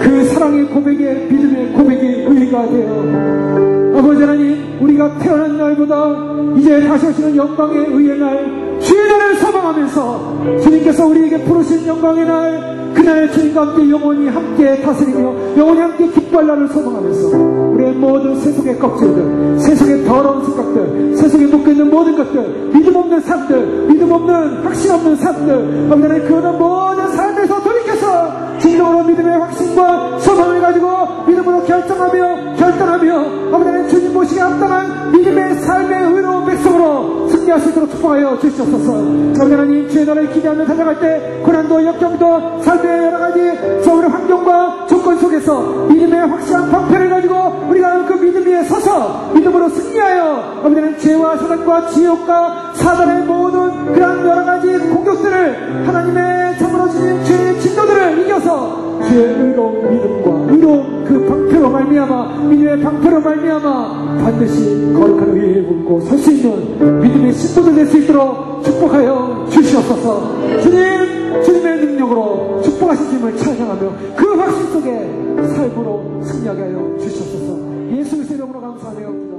그 사랑의 고백에 믿음의 고백이 의가 되어 아버지 하나님 우리가 태어난 날보다 이제 다시 오시는 영광의 의의 날 주의 날을 소망하면서 주님께서 우리에게 부르신 영광의 날 그날 주님과 함께 영원히 함께 다스리며 영원히 함께 기뻐할 날을 소망하면서 우리의 모든 세속의 껍질들 세속의 더러운 생각들 세속에 묶여있는 모든 것들 믿음 없는 삶들 믿음 없는 확신 없는 삶들 아버지 그런 모든 삶에서 돌이켜서 진정으로 믿음의 확신과 소망을 가지고 믿음으로 결단하며 아버지 주님 모시게 합당한 믿음의 삶의 의로운 백성으로 승리할 수 있도록 축복하여 주시옵소서. 아버지 하나님 주의 나라를 기대하며 살아갈 때 고난도 역경도 삶의 여러가지 서울의 환경과 조건 속에서 믿음의 확실한 방편을 가지고 우리가 그 믿음 위에 서서 믿음으로 승리하여 아버지 하나님 죄와 사단과 지옥과 사단의 모든 그런 여러가지 공격들을 하나님의 참으로 주신 죄의 진노들을 이겨서 주의 의로운 믿음과 의로운 그 방패로 말미암아 믿음의 방패로 말미암아 반드시 거룩한 의에 붙고 설 수 있는 믿음의 신도들 될 수 있도록 축복하여 주시옵소서. 주님의 능력으로 축복하신 주님을 찬양하며 그 확신 속에 삶으로 승리하게 하여 주시옵소서. 예수 그리스도의 이름으로 감사하며